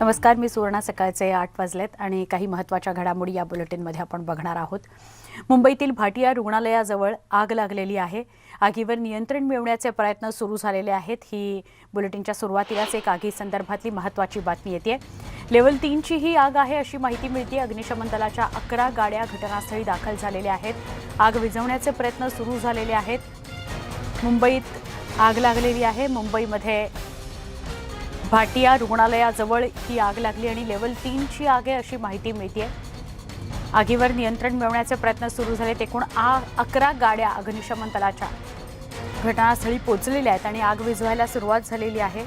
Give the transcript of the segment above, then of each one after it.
नमस्कार, मी सुवर्णा. सकाळचे 8 वाजलेत आणि काही महत्त्वाच्या घडामोडी या बुलेटिनमध्ये आपण बघणार आहोत. मुंबईतील भाटिया रुग्णालयाजवळ आग लागलेली आहे. आगीवर नियंत्रण मिळवण्याचे प्रयत्न सुरू झालेले आहेत. ही बुलेटिनच्या सुरुवातीलाच एक आगीसंदर्भातली महत्त्वाची बातमी येते. लेव्हल 3 ची ही आग आहे अशी माहिती मिळते. अग्निशमन दलाच्या 11 गाड्या घटनास्थळी दाखल झालेल्या आहेत. आग विझवण्याचे प्रयत्न सुरू झालेले आहेत. मुंबईत आग लागलेली आहे. मुंबईमध्ये भाटिया रुग्णालयाजवळ ही आग लागली आणि लेव्हल 3 ची आग आहे अशी माहिती मिळते. आगीवर नियंत्रण मिळवण्याचे प्रयत्न सुरू झालेत. एकूण 11 गाड्या अग्निशमन दलाच्या घटनास्थळी पोहोचलेल्या आहेत आणि आग विझवायला सुरुवात झालेली आहे.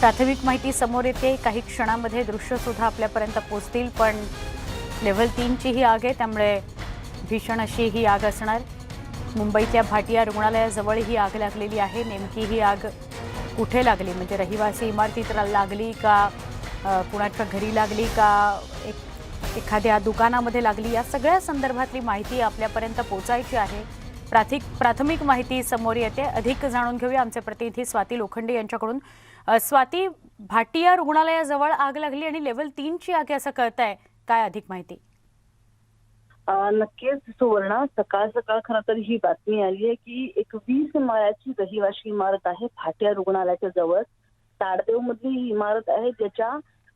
प्राथमिक माहिती समोर येते. काही क्षणामध्ये दृश्य सुद्धा आपल्यापर्यंत पोहोचतील, पण लेव्हल 3 ची ही आग आहे, त्यामुळे भीषण अशी ही आग असणार. मुंबईतल्या भाटिया रुग्णालयाजवळ ही आग लागलेली आहे. नेमकी ही आग कुठे लागली, म्हणजे रहिवासी इमारतीत लागली का, कुणाच्या घरी लागली का, एखाद्या दुकानामध्ये लागली, या सगळ्या संदर्भातली माहिती आपल्यापर्यंत पोहोचायची आहे. प्राथमिक माहिती समोर येते. अधिक जाणून घेऊया आमचे प्रतिनिधी स्वाती लोखंडे यांच्याकडून. स्वाती, भाटिया रुग्णालयाजवळ आग लागली आणि लेव्हल 3 ची आग असं कळतंय, काय अधिक माहिती? नक्कीच सुवर्णा, सकाळ सकाळ खरं तर ही बातमी आली आहे की एक 20 माळ्याची रहिवाशी इमारत आहे भाटिया रुग्णालयाच्या जवळ. ताडदेव मधली ही इमारत आहे, ज्याच्या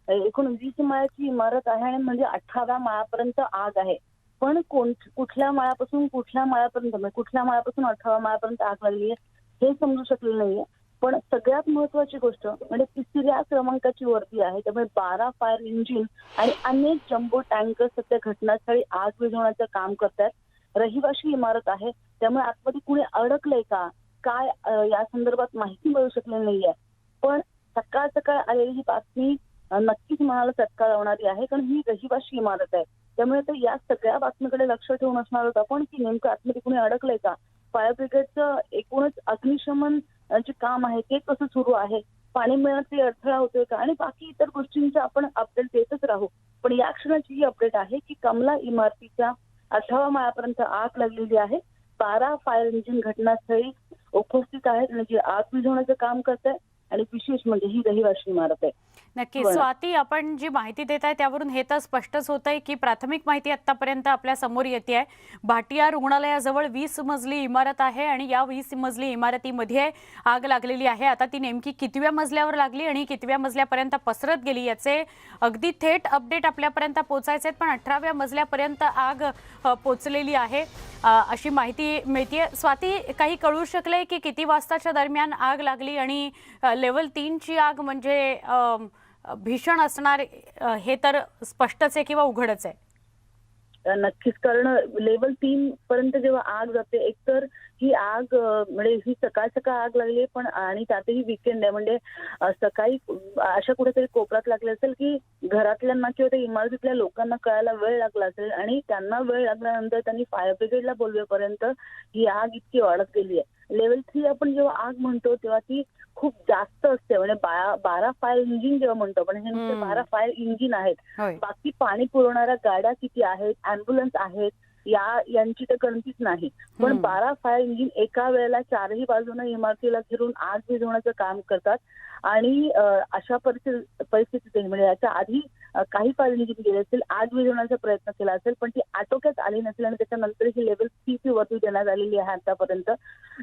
एकूण 20 माळ्याची इमारत आहे आणि म्हणजे 18व्या माळ्यापर्यंत आग आहे. पण कुठल्या माळ्यापासून कुठल्या माळ्यापर्यंत, म्हणजे कुठल्या माळ्यापासून 18व्या माळ्यापर्यंत आग लागली आहे हे समजू शकलेलं नाहीये. पण सगळ्यात महत्वाची गोष्ट म्हणजे 3ऱ्या क्रमांकाची वरती आहे, त्यामुळे 12 फायर इंजिन आणि अनेक जम्बो टँकर सध्या घटनास्थळी आग विझवण्याचं काम करतात. रहिवाशी इमारत आहे, त्यामुळे आतमध्ये कुणी अडकलंय का काय या संदर्भात माहिती मिळू शकलेली नाहीये. पण सकाळ सकाळ आलेली ही बातमी नक्कीच मनाला चटका लावणारी आहे, कारण ही रहिवाशी इमारत आहे. त्यामुळे तर या सगळ्या बातमीकडे लक्ष ठेवून असणार होतं आपण की नेमकं आतमध्ये कुणी अडकलंय का, फायर ब्रिगेडचं एकूणच अग्निशमन जे काम आहे ते कसं सुरू आहे, पाणी मिळण्यात अडथळा होतोय का, आणि बाकी इतर गोष्टींचे आपण अपडेट देतच राहू. पण या क्षणाची ही अपडेट आहे की कमला इमारतीच्या 18व्या माळ्यापर्यंत आग लागलेली आहे. 12 फायर इंजिन घटनास्थळी उपस्थित आहेत आणि जे आग विझवण्याचं काम करत आहे, आणि विशेष म्हणजे ही रहिवाशी इमारत आहे. नक्की स्वाती, आपण जी माहिती देत आहे त्यावरून हे तर स्पष्टच होत आहे की प्राथमिक माहिती आतापर्यंत आपल्या समोर येते आहे. भाटिया रुग्णालयाजवळ 20 मजली इमारत आहे आणि या 20 मजली इमारतीमध्ये आग लागलेली आहे. आता ती नेमकी कितव्या मजल्यावर लागली आणि कितव्या मजल्यापर्यंत पसरत गेली याचे अगदी थेट अपडेट आपल्यापर्यंत पोहोचायचे आहेत, पण 18व्या मजल्यापर्यंत आग पोहोचलेली आहे अशी माहिती मिळते. स्वाती, काही कळू शकले की किती वाजताच्या दरम्यान आग लागली आणि लेव्हल 3 ची आग म्हणजे भीषण असणार हे तर स्पष्टच आहे किंवा उघडच आहे? नक्कीच, कारण लेव्हल 3 पर्यंत जेव्हा आग जाते, एकतर ही आग म्हणजे ही सकाळ सकाळ आग लागली, पण आणि त्यातही वीकेंड आहे, म्हणजे सकाळी अशा कुठेतरी कोपऱ्यात लागले असेल की घरातल्यांना किंवा त्या इमारतीतल्या लोकांना कळायला वेळ लागला असेल, आणि त्यांना वेळ लागल्यानंतर त्यांनी फायर ब्रिगेडला बोलवेपर्यंत ही आग इतकी वाढत गेली आहे. लेव्हल 3 आपण जेव्हा आग म्हणतो तेव्हा ती खूप जास्त असते, म्हणजे 12 फायर इंजिन जेव्हा म्हणतो पण हे नुसते 12 फायर इंजिन आहेत. बाकी पाणी पुरवणाऱ्या गाड्या किती आहेत, अँब्युलन्स आहेत, यांची तर गणतीच नाही. पण 12 फायर इंजिन एका वेळेला चारही बाजूने इमारतीला घेरून आग विझवण्याचं काम करतात. आणि अशा परिस्थितीत म्हणजे याच्या आधी काही फायर इंजिन गेले असेल, आग विझवण्याचा प्रयत्न केला असेल, पण ती आटोक्यात आली नसेल आणि त्याच्यानंतर ही लेव्हल 3 ची वरती देण्यात आलेली आहे आतापर्यंत.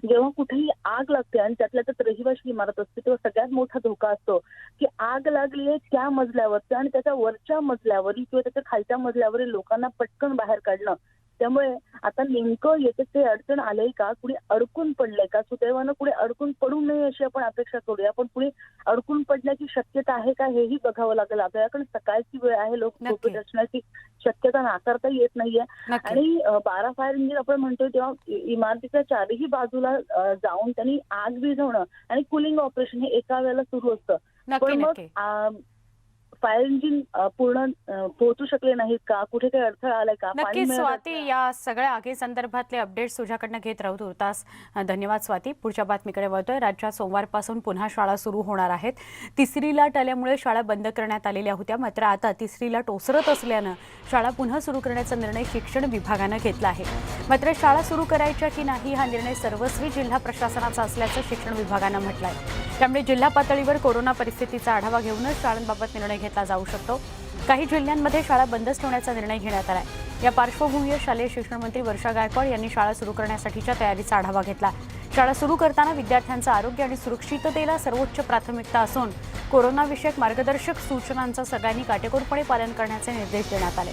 जेव्हा कुठेही आग लागते आणि त्यातल्या त्यात रहिवाशी इमारत असते, तेव्हा सगळ्यात मोठा धोका असतो की आग लागली आहे त्या मजल्यावरती आणि त्याच्या वरच्या मजल्यावरील किंवा त्याच्या खालच्या मजल्यावरील लोकांना पटकन बाहेर काढणं. त्यामुळे आता नेमकं येथे ते अडचण आलंय का, कुणी अडकून पडलंय का, सुदैवानं कुणी अडकून पडू नये अशी आपण अपेक्षा करूया, पण कुणी अडकून पडण्याची शक्यता आहे का हेही बघावं लागेल आपल्याला, कारण सकाळची वेळ आहे, लोक झोपेत असण्याची शक्यता नाकारता येत नाहीये. आणि 12 फायर इंजिन आपण म्हणतोय तेव्हा इमारतीच्या चारही बाजूला जाऊन त्यांनी आग विझवणं आणि कुलिंग ऑपरेशन हे एका वेळेला सुरू असतं. पण मग फायर इंजिन पूर्ण पोहोचू शकले नाहीत का, कुठे काही अडथळा आलाय का, पाणी नक्कीच मिळत स्वाती, या सगळ्या आगी संदर्भातले अपडेट्स तुझ्याकडनं घेत राहू तुर्तास. धन्यवाद स्वाती. पुढच्या बातमीकडे वळतोय. राज्यात सोमवारपासून पुन्हा शाळा सुरू होणार आहेत. तिसरी लाट आल्यामुळे शाळा बंद करण्यात आलेल्या होत्या, मात्र आता तिसरी लाट ओसरत असल्यानं शाळा पुन्हा सुरू करण्याचा निर्णय शिक्षण विभागानं घेतला आहे. मात्र शाळा सुरू करायच्या की नाही हा निर्णय सर्वस्वी जिल्हा प्रशासनाचा असल्याचं शिक्षण विभागानं म्हटलं आहे. त्यामुळे जिल्हा पातळीवर कोरोना परिस्थितीचा आढावा घेऊनच शाळांबाबत निर्णय घेतला जाऊ शकतो. काही जिल्ह्यांमध्ये शाळा बंदच ठेवण्याचा निर्णय घेण्यात आला आहे. या पार्श्वभूमीवर शालेय शिक्षण मंत्री वर्षा गायकवाड यांनी शाळा सुरू करण्यासाठीच्या तयारीचा आढावा घेतला. शाळा सुरू करताना विद्यार्थ्यांचं आरोग्य आणि सुरक्षिततेला सर्वोच्च प्राथमिकता असून कोरोनाविषयक मार्गदर्शक सूचनांचं सगळ्यांनी काटेकोरपणे पालन करण्याचे निर्देश देण्यात आले.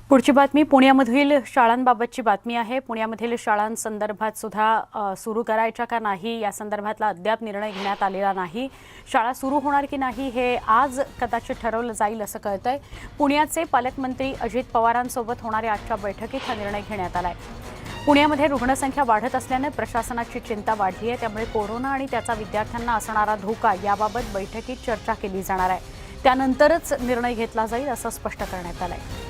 पुढची बातमी पुण्यामधील शाळांबाबतची बातमी आहे. पुण्यामधील शाळांसंदर्भात सुद्धा सुरू करायच्या का नाही या संदर्भातला अद्याप निर्णय घेण्यात आलेला नाही. शाळा सुरू होणार की नाही हे आज कदाचित ठरवलं जाईल असं कळतंय. पुण्याचे पालकमंत्री अजित पवारांसोबत होणाऱ्या आजच्या बैठकीत हा निर्णय घेण्यात आलाय. पुण्यामध्ये रुग्णसंख्या वाढत असल्यानं प्रशासनाची चिंता वाढली आहे. त्यामुळे कोरोना आणि त्याचा विद्यार्थ्यांना असणारा धोका याबाबत बैठकीत चर्चा केली जाणार आहे. त्यानंतरच निर्णय घेतला जाईल असं स्पष्ट करण्यात आलंय.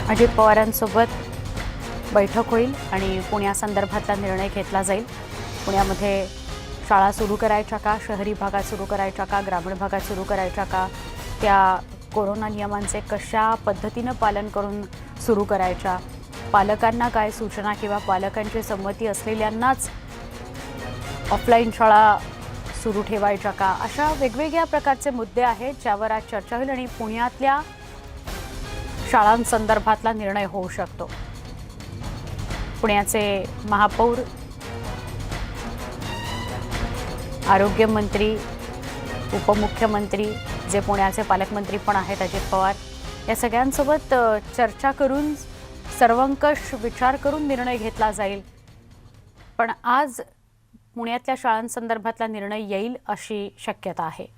अजित पवारांसोबत बैठक होईल आणि पुण्यासंदर्भातला निर्णय घेतला जाईल. पुण्यामध्ये शाळा सुरू करायच्या का, शहरी भागात सुरू करायच्या का, ग्रामीण भागात सुरू करायच्या का, त्या कोरोना नियमांचे कशा पद्धतीनं पालन करून सुरू करायच्या, पालकांना काय सूचना किंवा पालकांची संमती असलेल्यांनाच ऑफलाईन शाळा सुरू ठेवायच्या का, अशा वेगवेगळ्या प्रकारचे मुद्दे आहेत ज्यावर आज चर्चा होईल आणि पुण्यातल्या शाळांसंदर्भातला निर्णय होऊ शकतो. पुण्याचे महापौर, आरोग्यमंत्री, उपमुख्यमंत्री, जे पुण्याचे पालकमंत्री पण आहेत अजित पवार, या सगळ्यांसोबत चर्चा करून सर्वंकष विचार करून निर्णय घेतला जाईल. पण आज पुण्यातल्या शाळांसंदर्भातला निर्णय येईल अशी शक्यता आहे.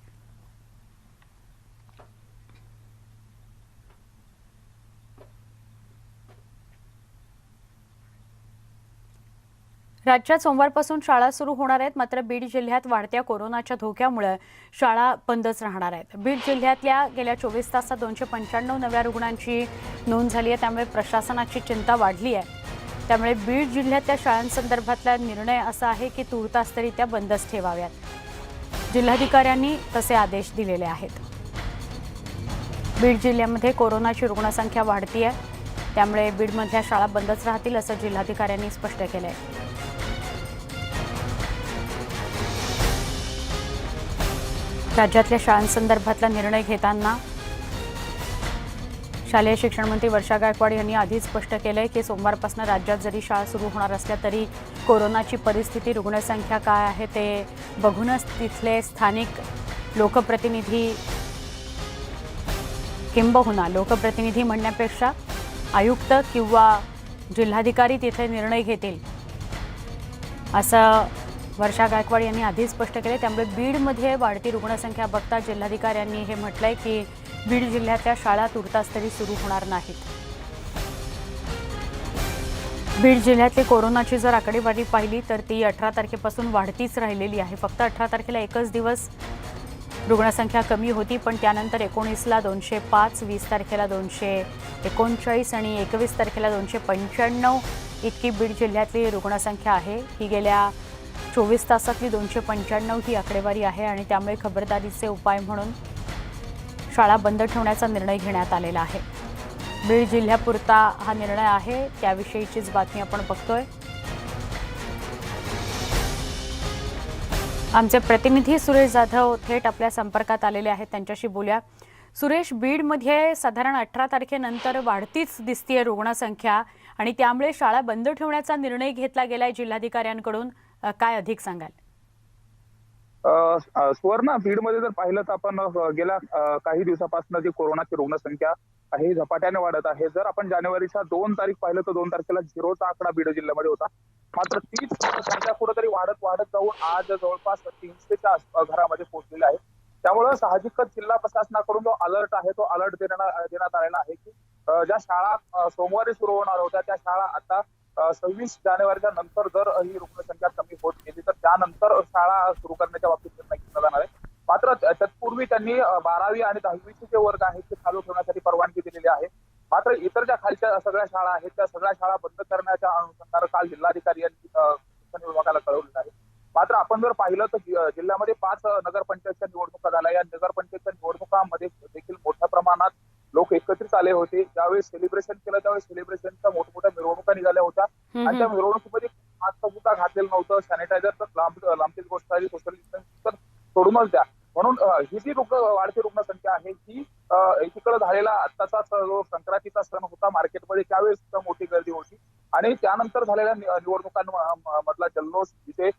राज्यात सोमवारपासून शाळा सुरू होणार आहेत, मात्र बीड जिल्ह्यात वाढत्या कोरोनाच्या धोक्यामुळे शाळा बंदच राहणार आहेत. बीड जिल्ह्यातल्या गेल्या 24 तासात 295 नव्या रुग्णांची नोंद झाली आहे. त्यामुळे प्रशासनाची चिंता वाढली आहे. त्यामुळे बीड जिल्ह्यातल्या शाळांसंदर्भातला निर्णय असा आहे की तूर्तास तरी त्या बंदच ठेवाव्यात. जिल्हाधिकाऱ्यांनी तसे आदेश दिलेले आहेत. बीड जिल्ह्यामध्ये कोरोनाची रुग्णसंख्या वाढती आहे. त्यामुळे बीडमधल्या शाळा बंदच राहतील असं जिल्हाधिकाऱ्यांनी स्पष्ट केलं आहे. राज्यातल्या शाळांसंदर्भातला निर्णय घेताना शालेय शिक्षण मंत्री वर्षा गायकवाड यांनी आधीच स्पष्ट केलंय की सोमवारपासून राज्यात जरी शाळा सुरू होणार असल्या तरी कोरोनाची परिस्थिती, रुग्णसंख्या काय आहे ते बघूनच तिथले स्थानिक लोकप्रतिनिधी, किंबहुना लोकप्रतिनिधी म्हणण्यापेक्षा आयुक्त किंवा जिल्हाधिकारी तिथले निर्णय घेतील असं वर्षा गायकवाड यांनी आधीच स्पष्ट केले. त्यामुळे बीडमध्ये वाढती रुग्णसंख्या बघता जिल्हाधिकाऱ्यांनी हे म्हटलंय की बीड जिल्ह्यातल्या शाळा तूर्तास तरी सुरू होणार नाहीत. बीड जिल्ह्यातली कोरोनाची जर आकडेवारी पाहिली तर ती 18 तारखेपासून वाढतीच राहिलेली आहे. फक्त 18 तारखेला एकच दिवस रुग्णसंख्या कमी होती, पण त्यानंतर 19ला 205, 20 तारखेला 239 आणि 21 तारखेला 295 इतकी बीड जिल्ह्यातली रुग्णसंख्या आहे. ही गेल्या 24 तासातली 295 ही आकडेवारी आहे आणि त्यामुळे खबरदारीचे उपाय म्हणून शाळा बंद ठेवण्याचा निर्णय घेण्यात आलेला आहे. बीड जिल्ह्यापुरता हा निर्णय आहे, त्याविषयीचीच बातमी आपण बघतोय. आमचे प्रतिनिधी सुरेश जाधव थेट आपल्या संपर्कात आलेले आहेत, त्यांच्याशी बोलूया. सुरेश, बीडमध्ये साधारण 18 तारखेनंतर वाढतीच दिसतीये रुग्णसंख्या आणि त्यामुळे शाळा बंद ठेवण्याचा निर्णय घेतला गेलाय जिल्हाधिकाऱ्यांकडून. काय अधिक सांगाल? सुवर्ण बीडमध्ये जर पाहिलं तर आपण गेल्या काही दिवसापासून जी कोरोनाची रुग्णसंख्या आहे झपाट्याने वाढत आहे. जर आपण जानेवारीच्या 2 तारीख पाहिलं तर 2 तारखेला 0चा आकडा बीड जिल्ह्यामध्ये होता. मात्र तीच संख्या कुठेतरी वाढत वाढत जाऊन आज जवळपास 300च्या घरामध्ये पोहोचलेली आहे. त्यामुळे साहजिकच जिल्हा प्रशासनाकडून जो अलर्ट आहे तो अलर्ट देण्यात आलेला आहे की ज्या शाळा सोमवारी सुरू होणार होत्या त्या शाळा आता 26 जानेवारीच्या नंतर जर ही रुग्णसंख्या कमी होत गेली तर त्यानंतर शाळा सुरू करण्याच्या बाबतीत निर्णय घेतला जाणार आहे. मात्र तत्पूर्वी त्यांनी 12वी आणि 10वीचे जे वर्ग आहेत ते चालू ठेवण्यासाठी परवानगी दिलेली आहे. मात्र इतर ज्या खालच्या सगळ्या शाळा आहेत त्या सगळ्या शाळा बंद करण्याच्या अनुषंगाने काल जिल्हाधिकारी यांनी शिक्षण विभागाला कळवलेलं आहे. मात्र आपण जर पाहिलं तर जिल्ह्यामध्ये 5 नगरपंचायतच्या निवडणुका झाल्या. या नगरपंचायतच्या निवडणुकांमध्ये देखील मोठ्या प्रमाणात लोक एकत्रित आले होते. ज्यावेळी सेलिब्रेशन केलं त्यावेळी सेलिब्रेशनच्या मोठमोठ्या मिरवणुका निघाल्या होत्या आणि त्या मिरवणुकीमध्ये मास्क सुद्धा घातलेलं नव्हतं. सॅनिटायझर तर लांबचीच गोष्ट आहे, सोशल डिस्टन्सिंग तर सोडूनच द्या. म्हणून ही जी वाढती रुग्णसंख्या आहे ही एकीकडे झालेला आत्ताचा जो संक्रांतीचा सण होता मार्केटमध्ये त्यावेळेस सुद्धा मोठी गर्दी होती आणि त्यानंतर झालेल्या निवडणुकांमधला जल्लोष जिथे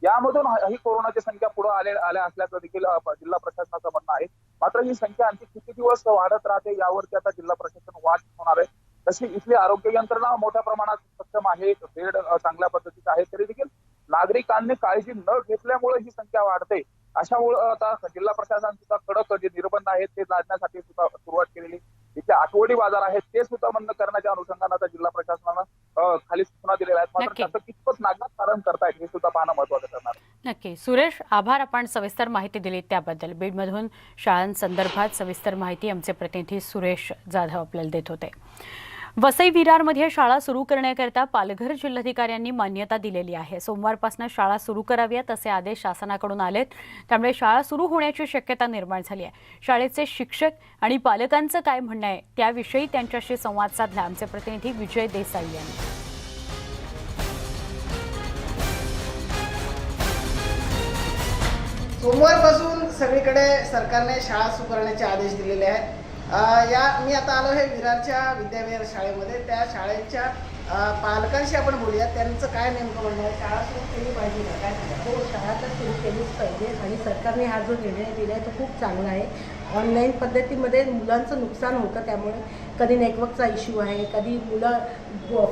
यामधून ही कोरोनाची संख्या पुढे आल्या असल्याचं देखील जिल्हा प्रशासनाचं म्हणणं आहे. मात्र ही संख्या आणखी किती दिवस वाढत राहते यावरती आता जिल्हा प्रशासन वाट होणार आहे. तशी इथली आरोग्य यंत्रणा मोठ्या प्रमाणात सक्षम आहे, बेड चांगल्या पद्धतीचे आहे, तरी देखील नागरिकांनी काळजी न घेतल्यामुळे ही संख्या वाढते. अशामुळे आता जिल्हा प्रशासन सुद्धा कडक जे निर्बंध आहेत ते लादण्यासाठी सुद्धा सुरुवात केलेली. इथे आठवडी बाजार आहेत ते सुद्धा बंद करण्याच्या अनुषंगाने आता जिल्हा प्रशासनानं खाली सूचना दिलेल्या आहेत. मात्र त्याचं कितपत नागरिक पालन करतायत हे सुद्धा पाहणं महत्त्वाचं ठरणार आहे. नक्की सुरेश, आभार. आपण सविस्तर माहिती दिली त्याबद्दल. बीडमधून शाळांसंदर्भात सविस्तर माहिती आमचे प्रतिनिधी सुरेश जाधव आपल्याला देत होते. वसई विरारमध्ये शाळा सुरू करण्याकरता पालघर जिल्हाधिकाऱ्यांनी मान्यता दिलेली आहे. सोमवारपासून शाळा सुरू कराव्यात असे आदेश शासनाकडून आलेत. त्यामुळे शाळा सुरू होण्याची शक्यता निर्माण झाली आहे. शाळेचे शिक्षक आणि पालकांचं काय म्हणणं आहे त्याविषयी त्यांच्याशी संवाद साधला आमचे प्रतिनिधी विजय देसाई यांनी. सोमवारपासून सगळीकडे सरकारने शाळा सुरू करण्याचे आदेश दिलेले आहेत. मी आता आलो आहे विरारच्या विद्याविहार शाळेमध्ये. त्या शाळेच्या पालकांशी आपण बोलूया. त्यांचं काय नेमकं म्हणणं आहे, शाळा सुरू केली पाहिजे का, काय सांगा? हो, शाळा तर सुरू केलीच पाहिजे आणि सरकारने हा जो निर्णय दिला आहे तो खूप चांगला आहे. ऑनलाईन पद्धतीमध्ये मुलांचं नुकसान होतं, त्यामुळे कधी नेटवर्कचा इश्यू आहे, कधी मुलं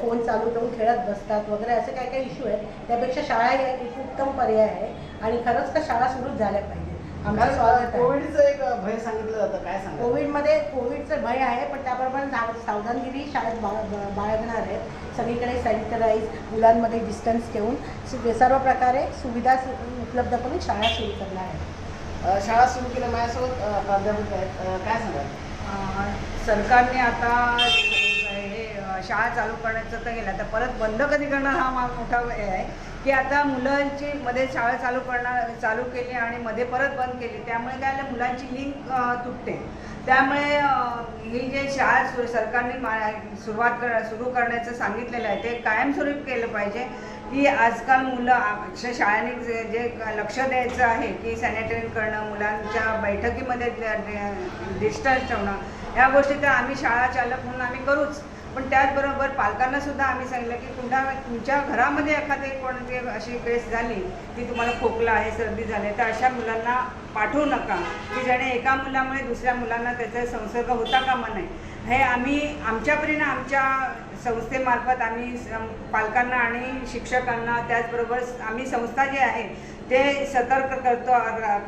फोन चालू करून खेळत बसतात वगैरे, असे काय काय इश्यू आहेत. त्यापेक्षा शाळा हा एक उत्तम पर्याय आहे आणि खरंच तर शाळा सुरूच झाल्या पाहिजे. आमचं स्वागत आहे. कोविडचं एक भय सांगितलं जातं, काय सांगा? कोविडचं भय आहे, पण त्याबरोबर सावधानगिरी शाळेत बाळगणार आहेत. सगळीकडे सॅनिटाईज, मुलांमध्ये डिस्टन्स ठेवून सर्व प्रकारे सुविधा उपलब्ध करून शाळा सुरू करणार आहेत. शाळा सुरू केल्या. माझ्यासोबत प्राध्यापक आहेत, काय सांगा? सरकारने आता हे शाळा चालू करण्याचं तर गेलं, तर परत बंद कधी करणार हा मोठा हे आहे की आता मुलांची मध्ये शाळा चालू केली आणि मध्ये परत बंद केली, त्यामुळे काय झालं, मुलांची लिंक तुटते. त्यामुळे ही जे शाळा सरकारने सुरू करण्याचं सांगितलेलं आहे ते कायमस्वरूपी केलं पाहिजे. की आजकाल मुलं शाळांनी जे लक्ष द्यायचं आहे की सॅनिटाईज करणं, मुलांच्या बैठकीमध्ये डिस्टन्स ठेवणं, या गोष्टी तर आम्ही शाळा चालक म्हणून आम्ही करूच. पण त्याचबरोबर पालकांना सुद्धा आम्ही सांगितलं की तुमच्या घरामध्ये एखादी कोणती अशी केस झाली की तुम्हाला खोकला आहे, सर्दी झाली, तर अशा मुलांना पाठवू नका की ज्याने एका मुलामुळे दुसऱ्या मुलांना त्याचा संसर्ग होता कामा नये. हे आम्ही आमच्यापरीने आमच्या संस्थेमार्फत आम्ही पालकांना आणि शिक्षकांना, त्याचबरोबर आम्ही संस्था जे आहे ते सतर्क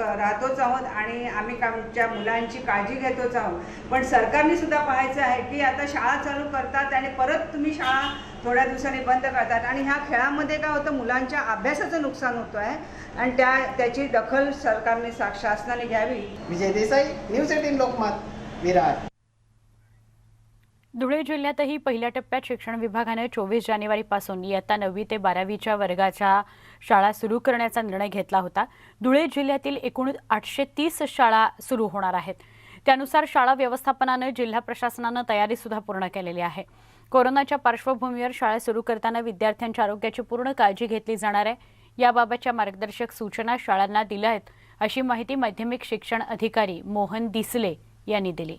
राहतोच आहोत आणि आम्ही आमच्या मुलांची काळजी घेतोच आहोत. पण सरकारने सुद्धा पाहायचं आहे की आता शाळा चालू करतात आणि परत तुम्ही शाळा थोड्या दिवसांनी बंद करतात आणि ह्या खेळामध्ये काय होतं, मुलांच्या अभ्यासाचं नुकसान होतं आहे आणि त्याची दखल सरकारने शासनाने घ्यावी. विजय देसाई, न्यूज 18 लोकमत, विरार. धुळे जिल्ह्यातही पहिल्या टप्प्यात शिक्षण विभागाने 24 जानेवारीपासून इयत्ता 9वी ते 12वीच्या वर्गाच्या शाळा सुरू करण्याचा निर्णय घेतला होता. धुळे जिल्ह्यातील एकूण 830 शाळा सुरू होणार आहेत. त्यानुसार शाळा व्यवस्थापनाने जिल्हा प्रशासनाने तयारी सुद्धा पूर्ण केलेली आहे. कोरोनाच्या पार्श्वभूमीवर शाळा सुरू करताना विद्यार्थ्यांच्या आरोग्याची पूर्ण काळजी घेतली जाणार आहे. याबाबतच्या मार्गदर्शक सूचना शाळांना दिल्या आहेत, अशी माहिती माध्यमिक शिक्षण अधिकारी मोहन दिसले यांनी दिली.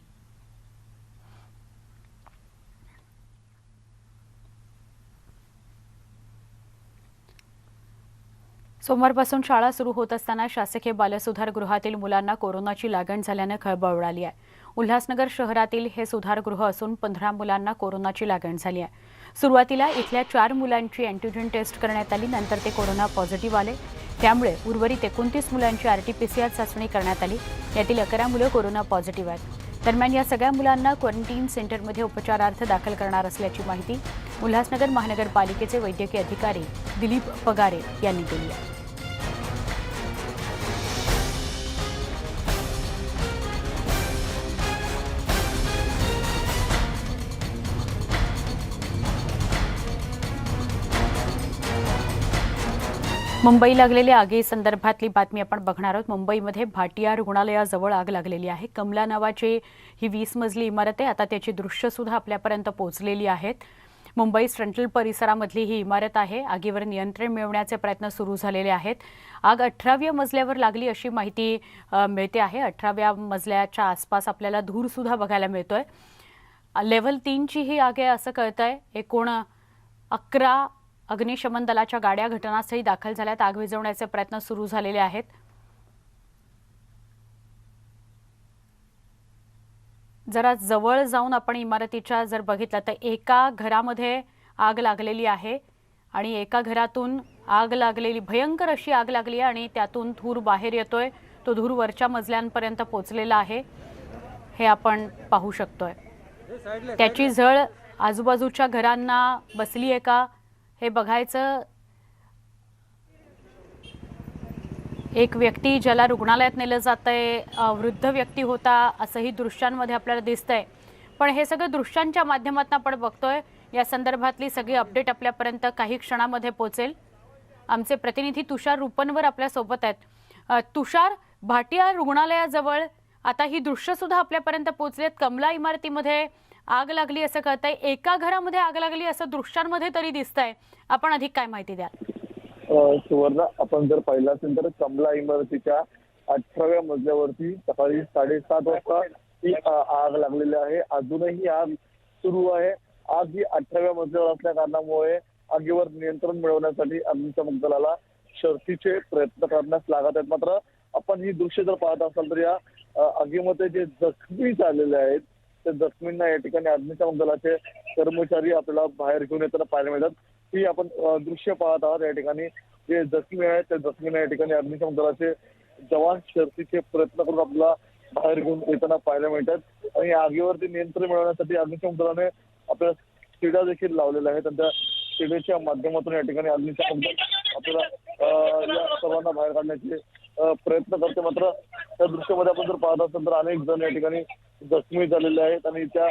सोमवारपासून शाळा सुरू होत असताना शासकीय बालसुधार गृहातील मुलांना कोरोनाची लागण झाल्यानं खळबळ उडाली आहे. उल्हासनगर शहरातील हे सुधारगृह असून 15 मुलांना कोरोनाची लागण झाली आहे. सुरुवातीला इथल्या 4 मुलांची अँटीजेन टेस्ट करण्यात आली, नंतर ते कोरोना पॉझिटिव्ह आले. त्यामुळे उर्वरित 29 मुलांची RT-PCR चाचणी करण्यात आली. यातील 11 मुलं कोरोना पॉझिटिव्ह आहेत. दरम्यान या सगळ्या मुलांना क्वारंटीन सेंटरमध्ये उपचारार्थ दाखल करणार असल्याची माहिती उल्हासनगर महानगरपालिकेचे वैद्यकीय अधिकारी दिलीप पगारे यांनी दिली आहे. मुंबई लागलेल्या आगीसंदर्भातली बातमी आपण बघणार आहोत. मुंबईमध्ये भाटिया रुग्णालयाजवळ आग लागलेली आहे. कमला नावाची ही 20 मजली इमारत आहे. आता त्याची दृश्य सुद्धा आपल्यापर्यंत पोहोचलेली आहेत. मुंबई सेंट्रल परिसरामधली ही इमारत आहे. आगीवर नियंत्रण मिळवण्याचे प्रयत्न सुरू झालेले आहेत. आग 18व्या मजल्यावर लागली अशी माहिती मिळते आहे. 18व्या मजल्याच्या आसपास आपल्याला धूर सुद्धा बघायला मिळतोय. लेव्हल 3ची ही आग आहे असं कळतंय. एकूण 11 अग्निशमन दलाच्या गाड्या घटनास्थळी दाखल झाल्यात. आग विझवण्याचे प्रयत्न सुरू झालेले आहेत. जरा जवळ जाऊन आपण इमारतीच्या जर बघितलं तर एका घरामध्ये आग लागलेली आहे आणि एका घरातून आग लागलेली भयंकर अशी आग लागली आहे आणि त्यातून धूर बाहेर येतोय. तो धूर वरच्या मजल्यांपर्यंत पोहोचलेला आहे, हे आपण पाहू शकतोय. त्याची झळ आजूबाजूच्या घरांना बसली आहे का हे बघायचं. एक व्यक्ती ज्याला रुग्णालयात नेलं जातंय, वृद्ध व्यक्ती होता असंही दृश्यांमध्ये आपल्याला दिसतंय. पण हे सगळं दृश्यांच्या माध्यमातून आपण बघतोय. या संदर्भातली सगळी अपडेट आपल्यापर्यंत काही क्षणामध्ये पोहोचेल. आमचे प्रतिनिधी तुषार रुपनवर आपल्यासोबत आहेत. तुषार, भाटिया रुग्णालयाजवळ आता ही दृश्य सुद्धा आपल्यापर्यंत पोहोचलेत. कमला इमारतीमध्ये आग लागली असं कळतंय. एका घरामध्ये आग लागली असं दृश्यांमध्ये तरी दिसतंय. आपण अधिक काय माहिती द्याल? सुवर्णा, आपण जर पाहिलं असेल तर कमला इमारतीच्या 18व्या मजल्यावरती सकाळी 7:30 वाजता ही आग लागलेली आहे. अजूनही आग सुरू आहे. आग ही 18व्या मजल्यावर असल्या कारणामुळे आगीवर नियंत्रण मिळवण्यासाठी अग्निशमन दलाला शर्थीचे प्रयत्न करण्यास लागत आहेत. मात्र आपण ही दृश्य जर पाहत असाल तर या आगीमध्ये जे जखमी झालेले आहेत त्या जखमींना या ठिकाणी अग्निशमन दलाचे कर्मचारी आपल्याला बाहेर घेऊन येताना पाहायला मिळतात. ही आपण दृश्य पाहत आहात. या ठिकाणी जे जखमी आहेत त्या जखमींना या ठिकाणी अग्निशमन दलाचे जवान शर्थीचे प्रयत्न करून आपल्याला बाहेर घेऊन येताना पाहायला मिळतात. आणि आगीवरती नियंत्रण मिळवण्यासाठी अग्निशमन दलाने आपल्याला शिड्या देखील लावलेल्या आहेत आणि त्या शिड्याच्या माध्यमातून या ठिकाणी अग्निशमन दल आपल्याला या सर्वांना बाहेर काढण्याचे प्रयत्न करते. मात्र त्या दृश्यामध्ये आपण जर पाहत असाल तर अनेक जण या ठिकाणी जखमी झालेले आहेत आणि त्या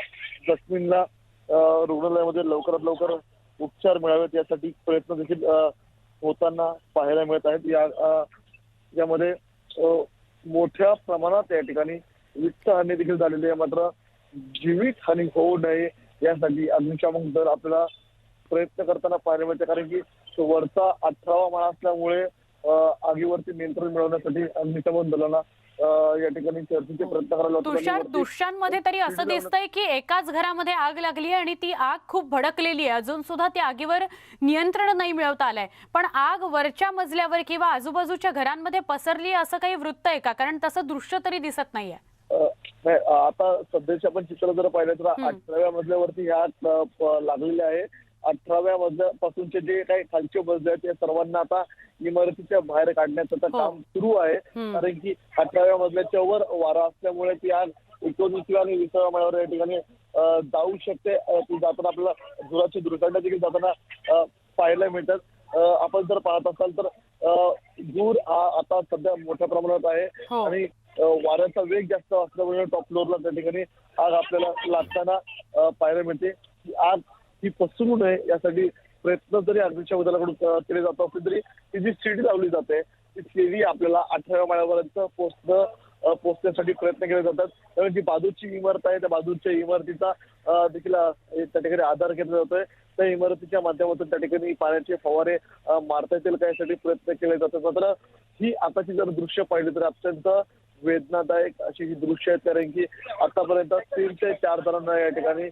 जखमींना रुग्णालयामध्ये लवकरात लवकर उपचार मिळावेत यासाठी प्रयत्न देखील होताना पाहायला मिळत आहेत. यामध्ये मोठ्या प्रमाणात या ठिकाणी वित्तहानी देखील झालेली आहे. मात्र जीवित हानी होऊ नये यासाठी अग्निशमन दल आपल्याला प्रयत्न करताना पाहायला मिळते. कारण की वरचा 18वा माळा असल्यामुळे आगीवरती नियंत्रण मिळवण्यासाठी अग्निशमन दलांना या ठिकाणी चर्चेचे प्रयत्न करायला लागतात. तुषार, दृश्यांमध्ये तरी असं दिसतंय की एकाच घरामध्ये आग लागली आहे आणि ती आग खूप भडकलेली आहे. अजून सुद्धा त्या आगीवर नियंत्रण नाही मिळवता आलंय. पण आग वरच्या मजल्यावर किंवा आजूबाजूच्या घरांमध्ये पसरली असं काही वृत्त आहे का? कारण तसं दृश्य तरी दिसत नाहीये. नाही, आता सध्याचे आपण चित्र जर पाहिलं तर 18व्या मजल्यावरती ही आग लागलेली आहे. 18व्या मजल्यापासूनचे जे काही खालचे मजले आहेत त्या सर्वांना आता इमारतीच्या बाहेर काढण्याचं काम सुरू आहे. कारण की 18व्या मजल्याच्या वर वारा असल्यामुळे ती आग 19व्या आणि 20व्या माळ्यावर या ठिकाणी जाऊ शकते. ती जाताना आपल्याला धुराची दुर्घटना देखील जाताना पाहायला मिळतात. आपण जर पाहत असाल तर धूर हा आता सध्या मोठ्या प्रमाणात आहे आणि वाऱ्याचा वेग जास्त असल्यामुळे टॉप फ्लोअरला त्या ठिकाणी आग आपल्याला लागताना पाहायला मिळते. आग ही पसरू नये यासाठी प्रयत्न जरी अग्निशमन दलाकडून केले जात असले तरी ती जी शिडी लावली जाते ती शिडी आपल्याला 18व्या माळ्यापर्यंत पोहोचण्यासाठी प्रयत्न केले जातात. त्यामुळे जी बाजूची इमारत आहे त्या बाजूच्या इमारतीचा देखील त्या ठिकाणी आधार घेतला जातोय. त्या इमारतीच्या माध्यमातून त्या ठिकाणी पाण्याचे फवारे मारता येतील का यासाठी प्रयत्न केले जातात. मात्र ही आताची जर दृश्य पाहिली तर अत्यंत वेदनादायक अशी ही दृश्य आहेत. कारण की आतापर्यंत 3 ते 4 जणांना या ठिकाणी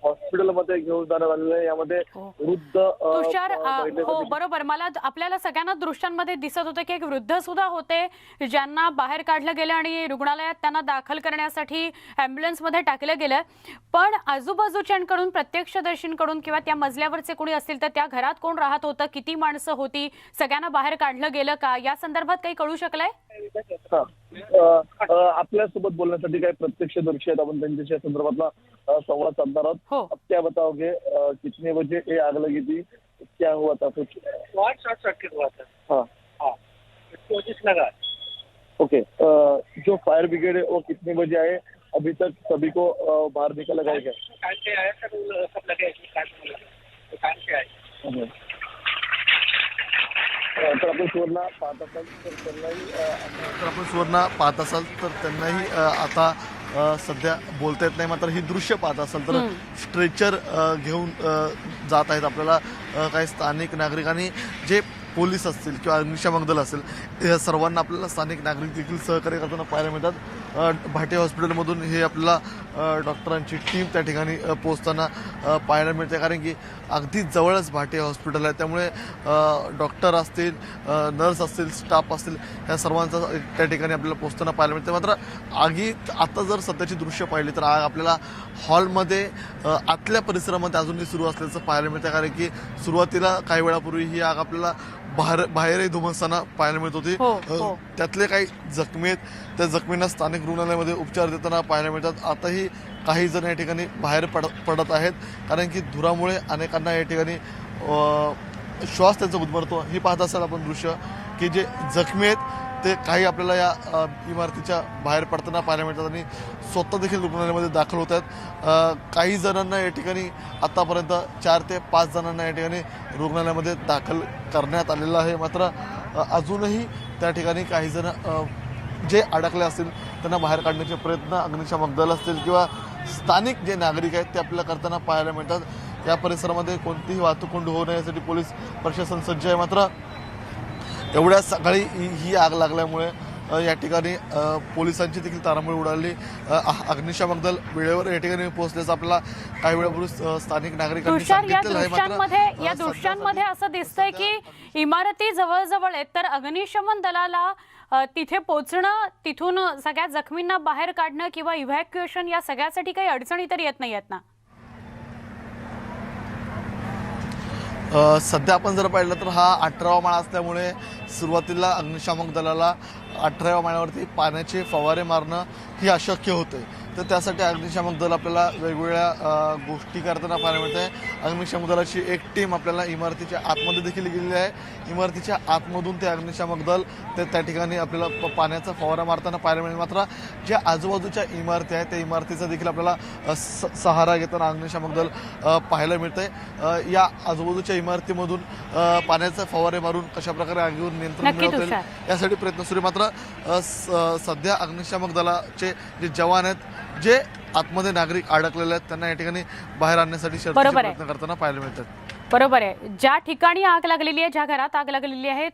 हॉस्पिटलमध्ये घेऊन जाण्यात आलेलं आहे. यामध्ये हो. वृद्ध तुषार महिला हो बरोबर, मला आपल्याला सगळ्यांना दृश्यांमध्ये दिसत होतं की एक वृद्ध सुद्धा होते ज्यांना बाहेर काढलं गेलं आणि रुग्णालयात त्यांना दाखल करण्यासाठी ॲम्ब्युलन्समध्ये टाकलं गेलं. पण आजूबाजूच्यांकडून, प्रत्यक्षदर्शींकडून किंवा त्या मजल्यावरचे कोणी असतील तर त्या घरात कोण राहत होतं, किती माणसं होती, सगळ्यांना बाहेर काढलं गेलं का, या संदर्भात काही कळू शकलंय? आपल्यासोबत बोलण्यासाठी काही प्रत्यक्षदर्शी आहेत, आपण त्यांच्याशी या संदर्भातला संवाद साधणार आहोत. हो. अब क्या बताओगे कितने बजे ये आग लगी थी, क्या हुआ था कुछ? शॉर्ट सर्किट हुआ था। हाँ हाँ, इसकी वजह से लगा। ओके, जो फायर ब्रिगेड है वो कितने बजे आए? अभी तक सभी को बाहर निकाला गया क्या? टाइम से आया सब लगे टाइम से आए। तर आपण सुवर्ण पाहत असाल तर त्यांनाही आता सध्या बोलता येत नाही. मात्र ही दृश्य पाहत असाल तर स्ट्रेचर घेऊन जात आहेत. आपल्याला काही स्थानिक नागरिकांनी, जे पोलीस असतील किंवा अग्निशामक दल असेल, या सर्वांना आपल्याला स्थानिक नागरिक देखील सहकार्य करताना पाहायला मिळतात. भाटे हॉस्पिटलमधून हे आपल्याला डॉक्टरांची टीम त्या ठिकाणी पोहोचताना पाहायला मिळते. कारण की अगदी जवळच भाटे हॉस्पिटल आहे, त्यामुळे डॉक्टर असतील, नर्स असतील, स्टाफ असतील, ह्या सर्वांचा त्या ठिकाणी आपल्याला पोहोचताना पाहायला मिळते. मात्र आगीत आता जर सध्याची दृश्य पाहिली तर आग आपल्याला हॉलमध्ये आतल्या परिसरामध्ये अजूनही सुरू असल्याचं पाहायला मिळतं. कारण की सुरुवातीला काही वेळापूर्वी ही आग आपल्याला बाहेरही धुमसताना पाहायला मिळत होती. त्यातले काही जखमी आहेत, त्या जखमींना स्थानिक रुग्णालयामध्ये उपचार देताना पाहायला मिळतात. आताही काही जण या ठिकाणी बाहेर पडत आहेत, कारण की धुरामुळे अनेकांना या ठिकाणी श्वास त्यांचा गुदमरतो. हे पाहत असाल आपण दृश्य की जे जखमी आहेत ते काही आपल्याला या इमारतीच्या बाहेर पडताना पाहायला मिळतात आणि स्वतः देखील रुग्णालयामध्ये दाखल होत आहेत. काही जणांना या ठिकाणी आतापर्यंत 4 ते 5 जणांना या ठिकाणी रुग्णालयामध्ये दाखल करण्यात आलेलं आहे. मात्र अजूनही त्या ठिकाणी काही जण जे अडकले असतील त्यांना बाहेर काढण्याचे प्रयत्न अग्निशामक दल असतील किंवा स्थानिक जे नागरिक आहेत ते आपल्याला करताना पाहायला मिळतात. या परिसरामध्ये कोणतीही वाहतूक कोंडी होऊ नये यासाठी पोलीस प्रशासन सज्ज आहे. मात्र एवढ्या सकाळी ही आग लागल्यामुळे या ठिकाणी पोलिसांची देखील तारांबळ उडाली. अग्निशामक दल वेळेवर या ठिकाणी पोहोचल्याचं आपल्याला काही वेळापूर्वी स्थानिक नागरिकांनी सांगितलेलं आहे. या दृश्यांमध्ये असं दिसतंय की इमारती जवळजवळ आहेत, तर अग्निशमन दलाला तिथे पोहोचणं, तिथून सगळ्या जखमींना बाहेर काढणं किंवा इव्हॅक्युएशन या सगळ्यासाठी काही अडचणी तर येत नाही आहेत ना? सध्या आपण जर पाहिलं तर हा 18वा माळा असल्यामुळे सुरुवातीला अग्निशामक दलाला 18व्या माळ्यावरती पाण्याचे फवारे मारणं ही अशक्य होते. तर त्यासाठी अग्निशामक दल आपल्याला वेगवेगळ्या गोष्टी करताना पाहायला मिळत आहे. अग्निशामक दलाची एक टीम आपल्याला इमारतीच्या आतमध्ये देखील गेलेली आहे. इमारतीच्या आतमधून ते अग्निशामक दल त्या ठिकाणी आपल्याला पाण्याचा फवारा मारताना पाहायला मिळेल. मात्र ज्या आजूबाजूच्या इमारती आहेत त्या इमारतीचा देखील आपल्याला सहारा घेताना अग्निशामक दल पाहायला मिळतंय. या आजूबाजूच्या इमारतीमधून पाण्याचे फवारे मारून कशाप्रकारे आगीवर नियंत्रण मिळवता येईल यासाठी प्रयत्न सुरू. मात्र सध्या अग्निशामक दलाचे जे जवान आहेत, जे आतमध्ये नागरिक अडकलेले आहेत, त्यांना या ठिकाणी बाहेर आणण्यासाठी प्रयत्न करताना पाहायला मिळतात. बरोबर आहे. ज्या ठिकाणी आग लागलेली आहे, ज्या घरात आग लागलेली आहे,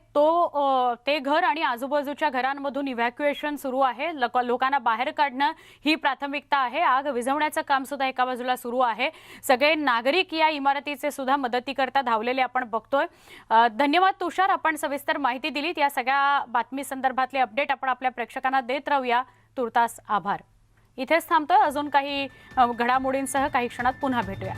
ते घर आणि आजूबाजूच्या घरांमधून इव्हॅक्युएशन सुरू आहे. लोकांना बाहेर काढणं ही प्राथमिकता आहे. आग विझवण्याचं काम सुद्धा एका बाजूला सुरू आहे. सगळे नागरिक या इमारतीचे सुद्धा मदतीकरता धावलेले आपण बघतोय. धन्यवाद तुषार, आपण सविस्तर माहिती दिलीत. या सगळ्या बातमी संदर्भातले अपडेट आपण आपल्या प्रेक्षकांना देत राहूया. तुर्तास आभार. इथेच थांबतोय. अजून काही घडामोडींसह काही क्षणात पुन्हा भेटूया.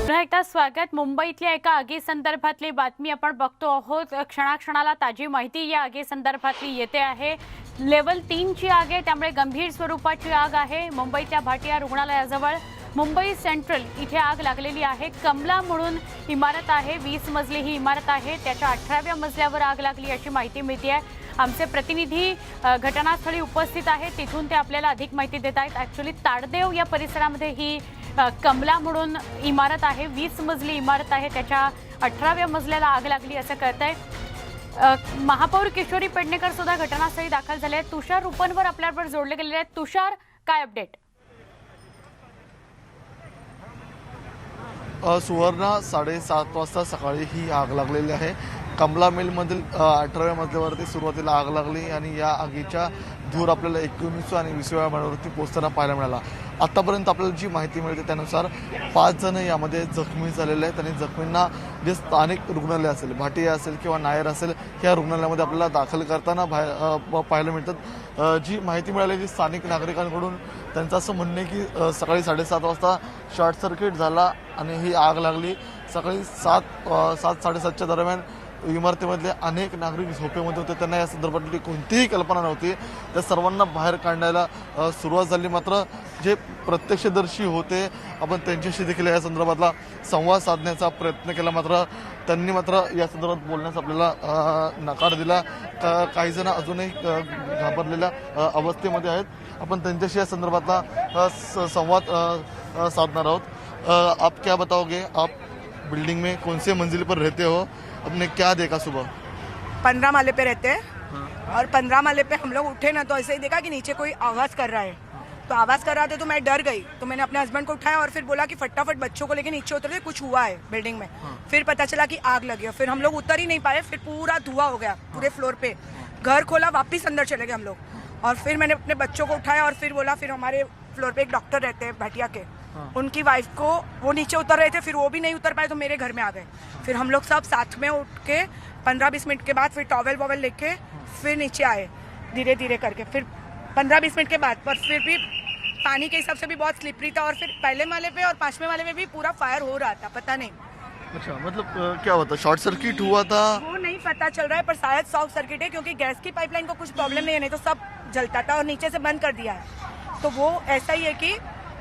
पुन्हा एकदा स्वागत. मुंबईतल्या एका आगीसंदर्भातली बातमी आपण बघतो आहोत. क्षणाक्षणाला ताजी माहिती या आगीसंदर्भातली येते आहे. लेवल 3 ची आग आहे, त्यामुळे गंभीर स्वरूपाची आग आहे. मुंबईच्या भाटिया रुग्णालयाजवळ मुंबई सेंट्रल इथे आग लागलेली आहे. कमला म्हणून इमारत आहे, 20 मजली ही इमारत आहे. त्याच्या 18व्या मजल्यावर आग लागली अशी माहिती मिळते आहे. आमचे प्रतिनिधी घटनास्थळी उपस्थित आहेत, तिथून ते आपल्याला अधिक माहिती देत आहेत. ॲक्च्युली ताडदेव या परिसरामध्ये ही कमला म्हणून इमारत आहे, 20 मजली इमारत आहे. त्याच्या 18व्या मजल्याला आग लागली असं कळतंय. महापौर किशोरी पेडणेकर सुद्धा घटनास्थळी दाखल झाले आहेत. तुषार रुपनवर आपल्याबरोबर जोडले गेलेले आहेत. तुषार, काय अपडेट? सुवर्ण 7:30 वाजता सकाळी ही आग लागलेली आहे. कमला मिलमधील 18व्या मजल्यावरती सुरुवातीला आग लागली आणि या आगीच्या धूर आपल्याला 19 आणि 20व्या मजल्यावरती पोहोचताना पाहायला मिळाला. आत्तापर्यंत आपल्याला जी माहिती मिळते त्यानुसार 5 जण यामध्ये जखमी झालेले आहेत आणि जखमींना जे स्थानिक रुग्णालय असेल, भाटिया असेल किंवा नायर असेल, या रुग्णालयामध्ये आपल्याला दाखल करताना पाहायला मिळतात. जी माहिती मिळालेली स्थानिक नागरिकांकडून त्यांचं असं म्हणणं आहे की सकाळी 7:30 वाजता शॉर्ट सर्किट झाला आणि ही आग लागली. सकाळी 7-7:30च्या दरम्यान इमारतीमधले अनेक नागरिक झोपेमध्ये होते. त्यांना या संदर्भातली कोणतीही कल्पना नव्हती. त्या सर्वांना बाहेर काढण्याला सुरुवात झाली. मात्र जे प्रत्यक्षदर्शी होते आपण त्यांच्याशी देखील या संदर्भातला संवाद साधण्याचा प्रयत्न केला. मात्र त्यांनी या संदर्भात बोलण्यास आपल्याला नकार दिला. काही जण अजूनही घाबरलेल्या अवस्थेमध्ये आहेत. आपण त्यांच्याशी या संदर्भातला संवाद साधणार आहोत. आप क्या बताओगे? आप बिल्डिंग में कौन से मंजिल पर रहते हो? आपने क्या देखा सुबह? 15 माले पे रहते हैं और 15 माले पे हम लोग उठे ना तो ऐसे ही देखा कि नीचे कोई आवाज़ कर रहा है. तो आवाज़ कर रहा था तो मैं डर गई. तो मैंने अपने हस्बैंड को उठाया और फिर बोला कि फटाफट बच्चों को लेके नीचे उतरे, कुछ हुआ है बिल्डिंग में. फिर पता चला कि आग लगी है. फिर हम लोग उतर ही नहीं पाए. फिर पूरा धुआं हो गया पूरे फ्लोर पे. घर खोला, वापस अंदर चले गए हम लोग. और फिर मैंने अपने बच्चों को उठाया और फिर बोला. फिर हमारे फ्लोर पे एक डॉक्टर रहते हैं भाटिया के, उनकी वाइफ को, वो नीचे उतर रहे थे, फिर वो भी नहीं उतर पाए तो मेरे घर में आ गए. फिर हम लोग सब साथ में उठ के 15-20 मिनट के बाद फिर टॉवेल वॉवेल लेके फिर नीचे आए धीरे धीरे करके. फिर 15-20 मिनट के बाद, पर फिर भी पानी के हिसाब से भी बहुत स्लिपरी था. और फिर पहले माले पे और 5वें माले में भी पूरा फायर हो रहा था. पता नहीं अच्छा, मतलब क्या होता, शॉर्ट सर्किट हुआ था? वो नहीं पता चल रहा है, पर शायद शॉर्ट सर्किट है क्योंकि गैस की पाइपलाइन को कुछ प्रॉब्लम नहीं है, नहीं तो सब जलता था और नीचे से बंद कर दिया है. तो वो ऐसा ही है कि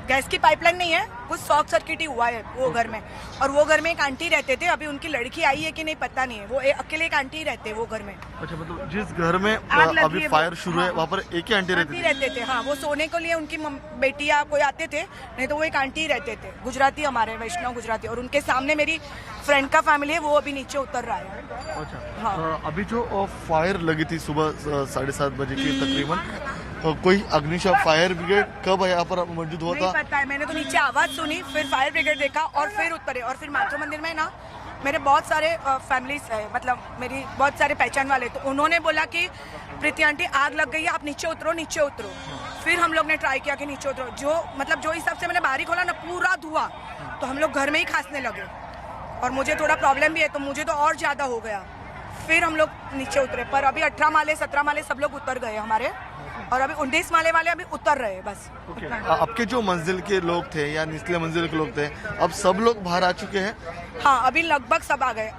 गैस की पाइपलाइन नहीं है, कुछ शॉर्ट सर्किट ही हुआ है वो घर में. और वो घर में एक आंटी रहते थे. अभी उनकी लड़की आई है कि नहीं पता नहीं है. वो अकेले एक आंटी रहते हैं वो घर में. अच्छा, मतलब जिस घर में आग लगी अभी है फायर वो, शुरू है वहाँ पर एक ही आंटी आंटी रहते थे. हाँ, वो सोने के लिए उनकी बेटी या कोई आते थे, नहीं तो वो एक आंटी रहते थे. गुजराती हमारे, वैष्णव गुजराती. और उनके सामने मेरी फ्रेंड का फैमिली है, वो अभी नीचे उतर रहा है. अच्छा, हाँ. अभी जो फायर लगी थी सुबह 7:30 बजे की तकरीबन, कोई अग्निशम फायर ब्रिगेड कब यहाँ पर मौजूद हुआ नहीं था? पता है. मैंने तो नीचे आवाज सुनी, फिर फायर ब्रिगेड देखा और फिर उतरे. और फिर मातृ मंदिर में ना मेरे बहुत सारे फैमिलीज है, मतलब मेरी बहुत सारे पहचान वाले. तो उन्होंने बोला कि प्रीति आंटी आग लग गई है, आप नीचे उतरो, नीचे उतरो. फिर हम लोग ने ट्राई किया कि नीचे उतरो. जो हिसाब से मैंने बाहरी खोला ना, पूरा धुआं. तो हम लोग घर में ही खांसने लगे. और मुझे थोड़ा प्रॉब्लम भी है तो मुझे तो और ज़्यादा हो गया. फिर हम लोग नीचे उतरे. पर अभी 18 माले 17 माले सब लोग उतर गए हमारे. और अभी 19 माले वाले अभी उतर रहे हैं बस. आपके जो मंजिल के लोग थे या निचले मंजिल के लोग थे, अब सब लोग बाहर आ चुके हैं? हाँ, अभी लगभग सब आ गए.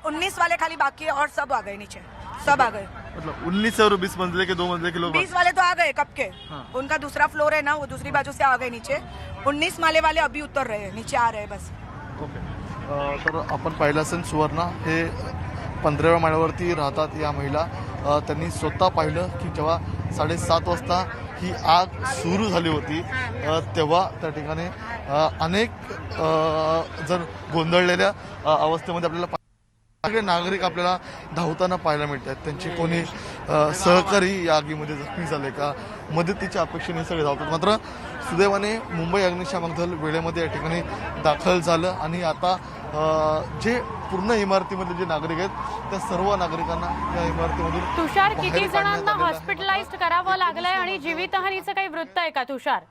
19 वाले खाली बाकी है और सब आ गए नीचे. सब आ गए. मतलब 19 और 20 मंजिले के 2 मंजिले के लोग 20 वाले तो आ गए कब के. उनका दूसरा फ्लोर है ना, वो दूसरी बाजू से आ गए नीचे. 19 माले वाले अभी उतर रहे हैं, नीचे आ रहे हैं बस. ओके. तर आपण पाहिलं असेल सुवर्ण हे 15व्या माळ्यावरती राहतात या महिला. त्यांनी स्वतः पाहिलं की जेव्हा 7:30 वाजता ही आग सुरू झाली होती तेव्हा त्या ठिकाणी अनेक जण गोंधळलेल्या अवस्थेमध्ये आपल्याला सगळे नागरिक आपल्याला धावताना पाहायला मिळतात. त्यांचे कोणी सहकारी या आगीमध्ये जखमी झाले का, मदतीच्या अपेक्षेने सगळे धावतात. मात्र सुदैवाने मुंबई अग्निशामक दल वेळेमध्ये या ठिकाणी दाखल झालं आणि आता जे पूर्ण इमारतीमधले जे नागरिक आहेत त्या सर्व नागरिकांना या इमारतीमधून तुषार, बाहेर किती काढण्यात जणांना आलेलं आहे. हॉस्पिटलाइज्ड करावं लागलंय आणि जीवितहानीचं काही वृत्त आहे का तुषार?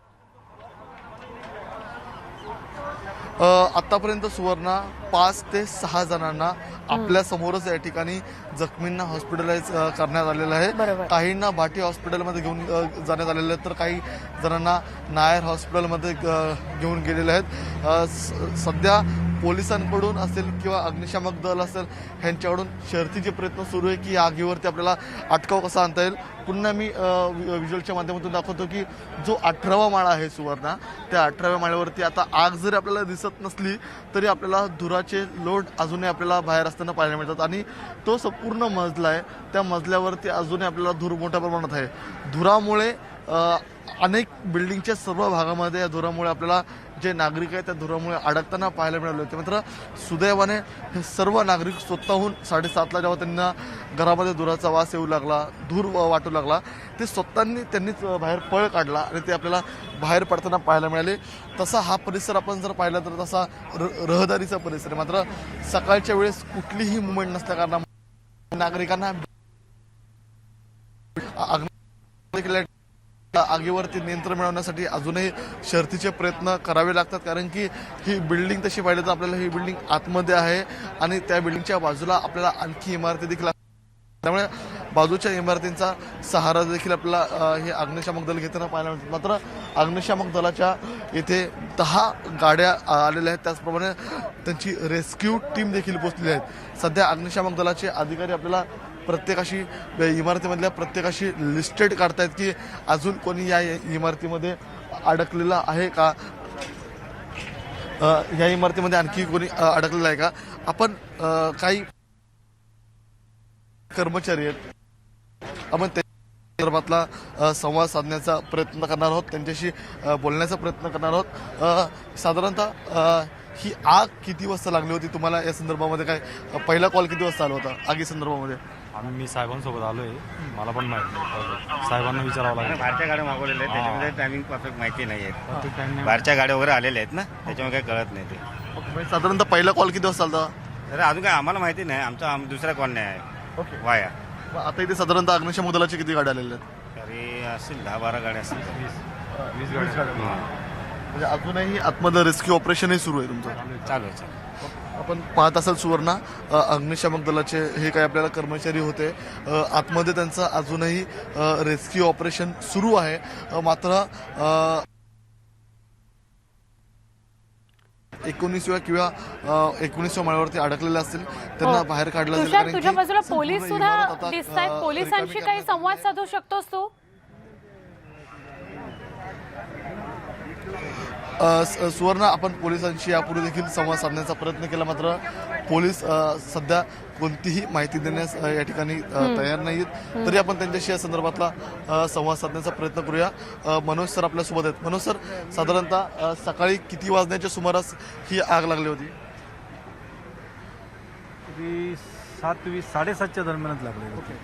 आतापर्यंत सुवर्ण 5 ते 6 जणांना आपल्या समोरच या ठिकाणी जखमींना हॉस्पिटलाइज करण्यात आलेलं आहे. काहींना भाटी हॉस्पिटलमध्ये घेऊन जाण्यात आलेलं आहे, तर काही जणांना नायर हॉस्पिटलमध्ये घेऊन गेलेले आहेत. सध्या पोलिसांकडून असेल किंवा अग्निशामक दल असेल ह्यांच्याकडून शर्थीचे प्रयत्न सुरू आहे की या आगीवरती आपल्याला अटकाव कसा आणता येईल. पुन्हा मी व्हिज्युअलच्या माध्यमातून दाखवतो की जो 18वा माळा आहे सुवर्ण, त्या 18व्या माळ्यावरती आता आग जरी आपल्याला दिसत नसली तरी आपल्याला धुराचे लोट अजूनही आपल्याला बाहेर असताना पाहायला मिळतात. आणि तो संपूर्ण मजला आहे, त्या मजल्यावरती अजूनही आपल्याला धूर मोठ्या प्रमाणात आहे. धुरामुळे अनेक बिल्डिंगच्या सर्व भागामध्ये या धुरामुळे आपल्याला जे नागरिक आहेत त्या धुरामुळे अडकताना पाहायला मिळाले होते. मात्र सुदैवाने हे सर्व नागरिक स्वतःहून 7:30ला जेव्हा त्यांना घरामध्ये धुराचा वास येऊ लागला, धूर वाटू लागला, ते त्यांनीच बाहेर पळ काढला आणि ते आपल्याला बाहेर पडताना पाहायला मिळाले. तसा हा परिसर आपण जर पाहिला तर तसा रहदारीचा परिसर आहे. मात्र सकाळच्या वेळेस कुठलीही मुवमेंट नसल्या कारणामुळे नागरिकांना आगीवरती नियंत्रण मिळवण्यासाठी अजूनही शर्थीचे प्रयत्न करावे लागतात. कारण की ही बिल्डिंग तशी पाहिली तर आपल्याला ही बिल्डिंग आतमध्ये आहे आणि त्या बिल्डिंगच्या बाजूला आपल्याला आणखी इमारती देखील, त्यामुळे बाजूच्या इमारतींचा सहारा देखील आपल्याला हे अग्निशामक दल घेताना पाहायला मिळतात. मात्र अग्निशामक दलाच्या येथे 10 गाड्या आलेल्या आहेत, त्याचप्रमाणे त्यांची रेस्क्यू टीम देखील पोहोचलेली आहेत. सध्या अग्निशामक दलाचे अधिकारी आपल्याला प्रत्येकाशी इमारतीमधल्या प्रत्येकाशी लिस्टेड काढतायत की अजून कोणी या इमारतीमध्ये अडकलेला आहे का, या इमारतीमध्ये आणखी कोणी अडकलेलं आहे का. आपण काही कर्मचारी आहेत, आपण त्या संदर्भातला संवाद साधण्याचा प्रयत्न करणार आहोत, त्यांच्याशी बोलण्याचा प्रयत्न करणार आहोत. साधारणतः ही आग किती वाजता लागली होती तुम्हाला, या संदर्भामध्ये काय पहिला कॉल किती वाजता आला होता आगी संदर्भामध्ये? मी साहेबांसोबत आलो आहे, मला पण माहिती नाही, साहेबांना विचारावं लागेल. बाहेरच्या गाड्या मागवलेल्या आहेत, त्याच्यामध्ये टायमिंग परफेक्ट माहिती नाही आहे. बाहेरच्या गाड्या वगैरे आलेल्या आहेत ना, त्याच्यामुळे काही कळत नाही ते. साधारणतः पहिला कॉल किती वाजता आला? तर अजून काय आम्हाला माहिती नाही, आमचा दुसरा कॉल नाही आहे. ओके, वाया. आता इथे साधारणतः अग्निशामक दलाच्या किती गाड्या आलेल्या आहेत? तरी असतील 10-12 गाड्या असतील. 20 गाड्या. म्हणजे अजूनही आतमध्ये रेस्क्यू ऑपरेशनही सुरू आहे तुमचं? चालू आहे. आपण पाहत असाल सुवर्णा, अग्निशामक दलाचे हे काही आपल्याला कर्मचारी होते, आतमध्ये त्यांचं अजूनही रेस्क्यू ऑपरेशन सुरू आहे. मात्र 19व्या किंवा 19व्या माळ्यावरती अडकलेले असतील त्यांना बाहेर काढलं जाईल. तुषार, तुझ्या बाजूला पोलीस सुद्धा दिसत आहेत, पोलिसांशी काही संवाद साधू शकतोस तू? सुवर्ण, आपण पोलिसांशी यापूर्वी देखील संवाद साधण्याचा प्रयत्न केला, मात्र पोलीस सध्या कोणतीही माहिती देण्यास या ठिकाणी तयार नाहीत. तरी आपण त्यांच्याशी या संदर्भातला संवाद साधण्याचा प्रयत्न करूया. मनोज सर आपल्यासोबत आहेत. मनोज सर, साधारणतः सकाळी किती वाजण्याच्या सुमारास ही आग लागली होती? 7:20, 7:30च्या दरम्यानच लागले होते.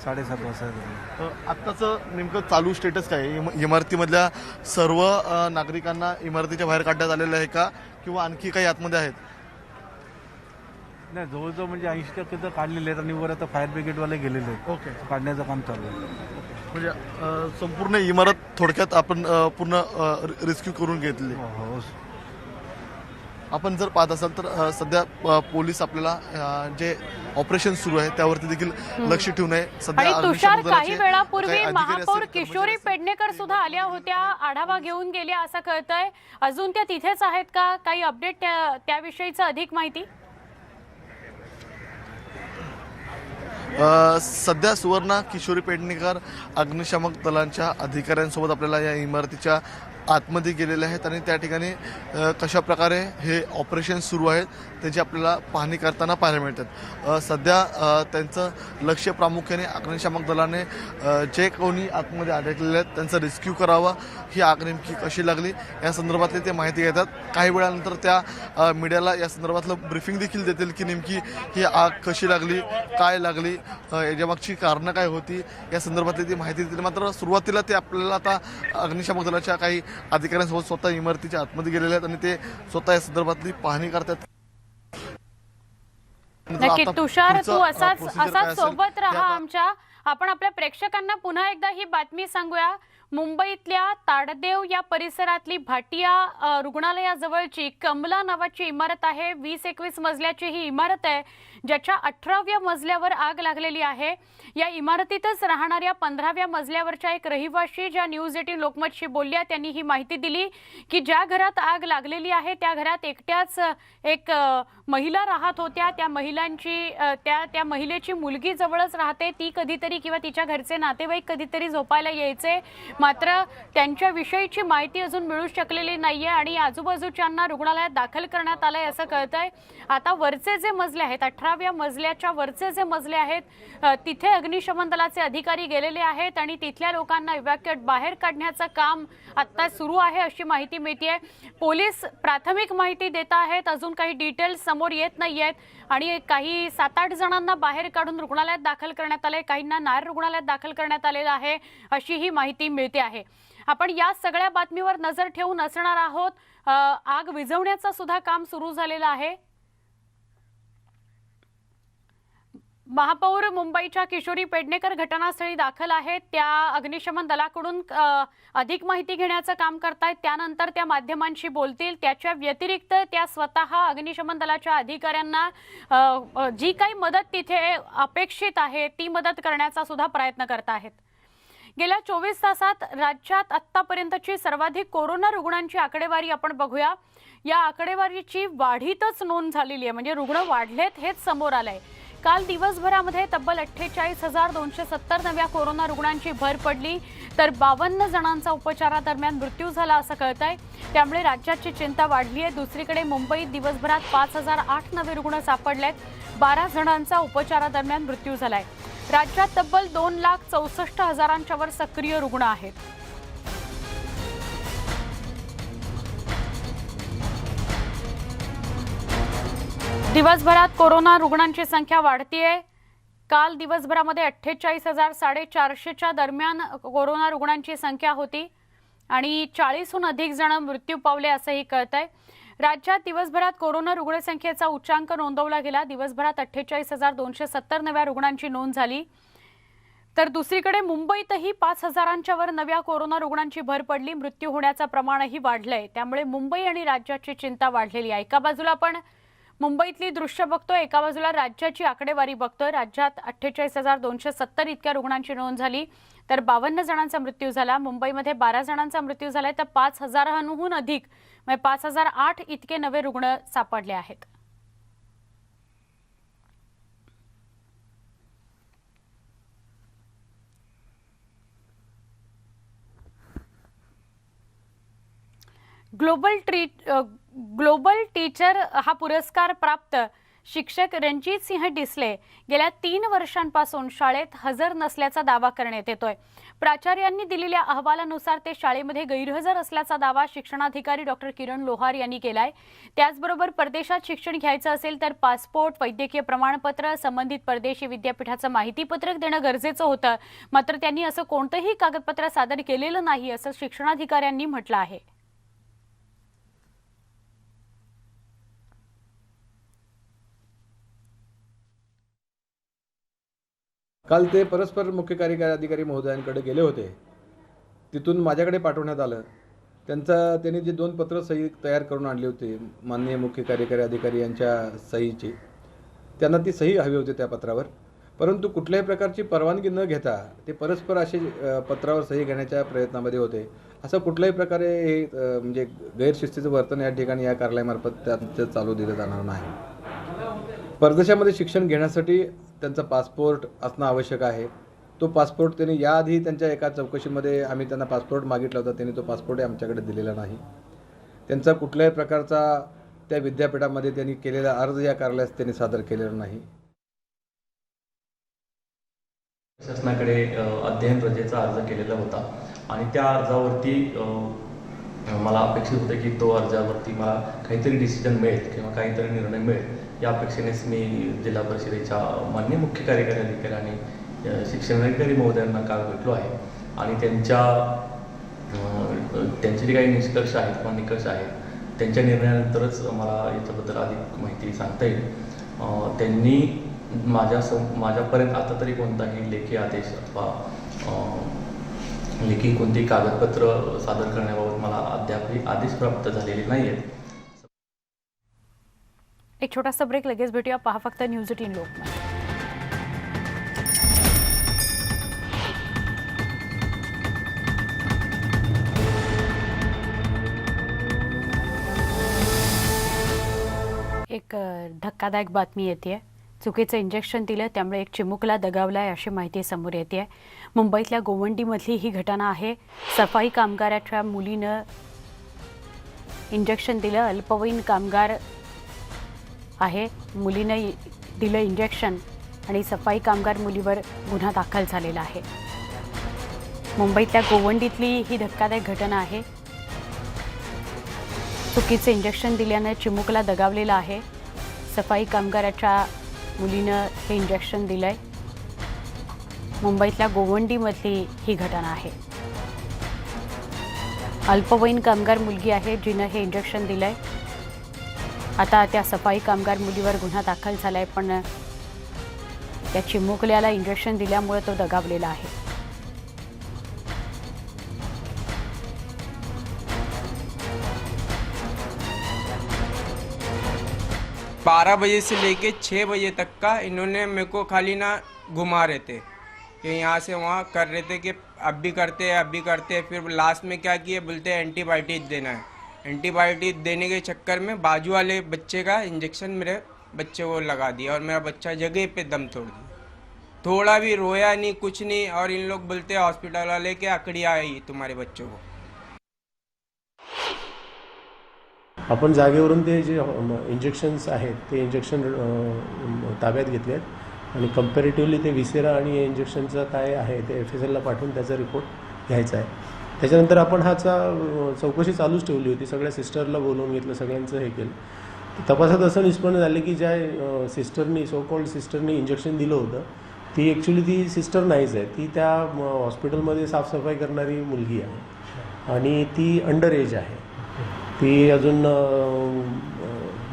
7:30 वाजता. आत्ताचं नेमकं चालू स्टेटस काय आहे? इमारतीमधल्या सर्व नागरिकांना इमारतीच्या बाहेर काढण्यात आलेलं आहे का, किंवा आणखी काही आतमध्ये आहेत? नाही, जवळजवळ म्हणजे 80% तर काढलेले आहेत आणि वर आता फायर ब्रिगेडवाले गेलेले आहेत. ओके, काढण्याचं काम चालू आहे. म्हणजे संपूर्ण इमारत थोडक्यात आपण पूर्ण रेस्क्यू करून घेतली. हो. आपण जर पाहत असाल तर सध्या पोलीस आपल्याला जे ऑपरेशन सुरू आहे त्यावरती देखील लक्ष ठेवून आहे. आणि तुषार, काही वेळापूर्वी महापौर किशोरी पेडणेकर सुद्धा आल्या होत्या, आढावा घेऊन गेल्या असं कळतंय. अजून त्या तिथेच आहेत का? काही अपडेट त्याविषयीचं अधिक माहिती? सध्या सुवर्णा, किशोरी पेडणेकर अग्निशामक दलांच्या अधिकाऱ्यांसोबत आपल्याला या इमारतीच्या आतमध्ये गेलेले आहेत आणि त्या ठिकाणी कशा प्रकारे हे ऑपरेशन सुरू आहेत त्याची आपल्याला पाहणी करताना पाहायला मिळतात. सध्या त्यांचं लक्ष प्रामुख्याने अग्निशामक दलाने जे कोणी आतमध्ये अडकलेले आहेत त्यांचं रेस्क्यू करावं, ही आग नेमकी कशी लागली या संदर्भातली ते माहिती घेतात. काही वेळानंतर त्या मीडियाला या संदर्भातलं ब्रीफिंग देखील देतील की नेमकी ही आग कशी लागली, काय लागली, याच्यामागची कारणं काय होती, या संदर्भातली ती माहिती देतील. मात्र सुरुवातीला ते आपल्याला आता अग्निशामक दलाच्या काही अधिकाऱ्यांसोबत स्वतः इमारतीच्या आतमध्ये गेलेले आहेत आणि ते स्वतः या संदर्भातली पाहणी करतात. नक्की तुषार, तू असाच सोबत राहा आमच्या. आपण आपल्या प्रेक्षकांना पुन्हा एकदा ही बातमी सांगूया. मुंबईतल्या ताडदेव या परिसरातली भाटिया रुग्णालयाजवळची कमला नावाची इमारत आहे. 20-21 मजल्याची ही इमारत आहे, ज्याच्या 18व्या मजल्यावर आग लागलेली आहे. या इमारतीतच राहणाऱ्या 15व्या मजल्यावरच्या एक रहिवाशी ज्या न्यूज 18 लोकमतशी बोलल्या, त्यांनी ही माहिती दिली की ज्या घरात आग लागलेली आहे त्या घरात एकट्याच एक महिला राहत होत्या. त्या महिलेची मुलगी जवळच राहते. ती कधीतरी किंवा तिच्या घरचे नातेवाईक कधीतरी झोपायला यायचे. मात्र त्यांच्याविषयीची माहिती अजून मिळू शकलेली नाहीये आणि आजूबाजूच्यांना रुग्णालयात दाखल करण्यात आलंय असं कळतंय. आता वरचे जे मजले आहेत, 18व्या मजल्याच्या वरचे जे मजले आहेत तिथे अग्निशमन दलाचे अधिकारी गेलेले आहेत आणि तिथल्या लोकांना इव्हॅक्युएट बाहेर काढण्याचं काम आता सुरू आहे अशी माहिती मिळतेय. पोलीस प्राथमिक माहिती देत आहेत, अजून काही डिटेल्स समोर येत नाहीयेत आणि काही 7-8 जणांना बाहेर काढून रुग्णालयात दाखल करण्यात आले, काहींना नायर रुग्णालयात दाखल करण्यात आलेलं आहे अशी ही माहिती मिळते आहे. आपण या सगळ्या बातमीवर नजर ठेवून असणार आहोत. आग विझवण्याचं सुद्धा काम सुरू झालेलं आहे. महापौर मुंबईच्या किशोरी पेडणेकर घटनास्थळी दाखल आहेत. त्या अग्निशमन दलाकडून अधिक माहिती घेण्याचं काम करतायत, त्यानंतर त्या माध्यमांशी बोलतील. त्याच्या व्यतिरिक्त त्या स्वतः अग्निशमन दलाच्या अधिकाऱ्यांना जी काही मदत तिथे अपेक्षित आहे ती मदत करण्याचा सुद्धा प्रयत्न करत आहेत. गेल्या 24 तासात राज्यात आतापर्यंतची सर्वाधिक कोरोना रुग्णांची आकडेवारी आपण बघूया. या आकडेवारीची वाढीतच नोंद झालेली आहे, म्हणजे रुग्ण वाढलेत हेच समोर आलंय. काल दिवसभरामध्ये तब्बल 48,270 नव्या कोरोना रुग्णांची भर पडली, तर 52 जणांचा उपचारादरम्यान मृत्यू झाला असं कळतंय. त्यामुळे राज्याची चिंता वाढली आहे. दुसरीकडे मुंबईत दिवसभरात 5,008 नवे रुग्ण सापडलेत, 12 जणांचा उपचारादरम्यान मृत्यू झालाय. राज्यात तब्बल 2,64,000च्या वर सक्रिय रुग्ण आहेत. दिवसभरात कोरोना रुग्णांची संख्या वाढतीये. काल दिवसभरामध्ये 48,450च्या दरम्यान कोरोना रुग्णांची संख्या होती आणि 40हून अधिक जण मृत्यू पावले असंही कळतंय. राज्यात दिवसभरात कोरोना रुग्णसंख्येचा उच्चांक नोंदवला गेला. दिवसभरात 48,270 नव्या रुग्णांची नोंद झाली. तर दुसरीकडे मुंबईतही 5,000च्या वर नव्या कोरोना रुग्णांची भर पडली. मृत्यू होण्याचं प्रमाणही वाढलंय. त्यामुळे मुंबई आणि राज्याची चिंता वाढलेली आहे. एका बाजूला आपण मुंबईतली दृश्य बघतोय, एका बाजूला राज्याची आकडेवारी बघतोय. राज्यात 48,270 इतक्या रुग्णांची नोंद झाली, तर 52 जणांचा मृत्यू झाला. मुंबईमध्ये 12 जणांचा मृत्यू झालाय, तर 5,000हून अधिक म्हणजे 5,008 इतके नवे रुग्ण सापडले आहेत. ग्लोबल टीचर हा पुरस्कार प्राप्त शिक्षक रणजित सिंह डिसले गेल्या 3 वर्षांपासून शाळेत हजर नसल्याचा दावा करण्यात येतोय. प्राचार्यांनी दिलेल्या अहवालानुसार ते शाळेमध्ये गैरहजर असल्याचा दावा शिक्षणाधिकारी डॉक्टर किरण लोहार यांनी केलाय. त्याचबरोबर परदेशात शिक्षण घ्यायचं असेल तर पासपोर्ट, वैद्यकीय प्रमाणपत्र, संबंधित परदेशी विद्यापीठाचं माहितीपत्रक देणं गरजेचं होतं. मात्र त्यांनी असं कोणतंही कागदपत्र सादर केलेलं नाही असं शिक्षणाधिकाऱ्यांनी म्हटलं आहे. काल ते परस्पर मुख्य कार्यकारी अधिकारी महोदयांकडे गेले होते. तिथून माझ्याकडे पाठवण्यात आलं. त्यांनी जे 2 पत्र सही तयार करून आणली होती माननीय मुख्य कार्यकारी अधिकारी यांच्या सहीची, त्यांना ती सही हवी होती त्या पत्रावर. परंतु कुठल्याही प्रकारची परवानगी न घेता ते परस्पर असे पत्रावर सही घेण्याच्या प्रयत्नामध्ये होते. असं कुठल्याही प्रकारे हे म्हणजे गैरशिस्तीचं वर्तन या ठिकाणी या कार्यालयामार्फत त्यांचं चालू दिलं जाणार नाही. परदेशामध्ये शिक्षण घेण्यासाठी त्यांचा पासपोर्ट असणं आवश्यक आहे. तो पासपोर्ट त्यांनी याआधी त्यांच्या एका चौकशीमध्ये आम्ही त्यांना पासपोर्ट मागितला होता, त्यांनी तो पासपोर्टही आमच्याकडे दिलेला नाही. त्यांचा कुठल्याही प्रकारचा त्या विद्यापीठामध्ये त्यांनी केलेला अर्ज या कार्यालयास त्यांनी सादर केलेला नाही. शासनाकडे अध्ययन रजेचा अर्ज केलेला होता आणि त्या अर्जावरती मला अपेक्षित होतं की तो अर्जावरती मला काहीतरी डिसिजन मिळेल किंवा काहीतरी निर्णय मिळेल या अपेक्षेनेच मी जिल्हा परिषदेच्या माननीय मुख्य कार्यकारी अधिकारी आणि शिक्षणाधिकारी महोदयांना काल भेटलो आहे आणि त्यांचे जे काही निष्कर्ष आहेत किंवा निकष आहेत त्यांच्या निर्णयानंतरच मला याच्याबद्दल अधिक माहिती सांगता येईल. त्यांनी माझ्यापर्यंत आता तरी कोणताही लेखी आदेश अथवा लेखी कोणतेही कागदपत्र सादर करण्याबाबत मला अद्यापही आदेश प्राप्त झालेले नाही आहेत. एक छोटासा ब्रेक, लगेच भेटूया. पहा फक्त न्यूज 18 लोकमत. एक धक्कादायक बातमी येते. चुकीचं इंजेक्शन दिलं त्यामुळे एक चिमुकला दगावलाय अशी माहिती समोर येते आहे. मुंबईतल्या गोवंडीमधली ही घटना आहे. सफाई कामगाराच्या मुलीनं इंजेक्शन दिलं. अल्पवयीन कामगार आहे, मुलीनं दिलं इंजेक्शन आणि सफाई कामगार मुलीवर गुन्हा दाखल झालेला आहे. मुंबईतल्या गोवंडीतली ही धक्कादायक घटना आहे. चुकीचं इंजेक्शन दिल्यानं चिमुकला दगावलेला आहे. सफाई कामगाराच्या मुलीनं हे इंजेक्शन दिलंय. मुंबईतल्या गोवंडीमधली ही घटना आहे. अल्पवयीन कामगार मुलगी आहे जिनं हे इंजेक्शन दिलंय. आता त्या सफाई कामगार मुलीवर गुन्हा दाखल झालाय, पण त्या चिमुकल्याला इंजेक्शन दिल्यामुळे तो दगावलेला आहे. बारह बजे से लेके 6 बजे तक का इन्होंने मेरे को खाली ना घुमा रहे थे कि यहाँ से वहाँ कर रहे थे कि अब भी करते हैं. फिर लास्ट में क्या किए, बोलते हैं एंटीबायोटिक देना है. एंटीबायोटिक देने के चक्कर में बाजू वाले बच्चे का इंजेक्शन मेरे बच्चे को लगा दिया और मेरा बच्चा जगह पे दम तोड़ दिया. थोड़ा भी रोया नहीं, कुछ नहीं. और इन लोग बोलते हैं हॉस्पिटल वाले के आकड़ी आई तुम्हारे बच्चों को. आपण जागेवरून ते जे इंजेक्शन्स आहेत ते इंजेक्शन ताब्यात घेतले आहेत आणि कम्पॅरेटिव्हली ते विसेरा आणि या इंजेक्शनचं काय आहे ते FSLला पाठवून त्याचा रिपोर्ट घ्यायचा आहे. त्याच्यानंतर आपण ह्याचा चौकशी चालूच ठेवली होती. सगळ्या सिस्टरला बोलवून घेतलं, सगळ्यांचं हे केलं. तपासात असं निष्पन्न झालं की ज्या सिस्टरनी सो कॉल्ड सिस्टरनी इंजेक्शन दिलं होतं ती ॲक्च्युली ती सिस्टर नाहीच आहे. ती त्या हॉस्पिटलमध्ये साफसफाई करणारी मुलगी आहे आणि ती अंडर एज आहे. ती अजून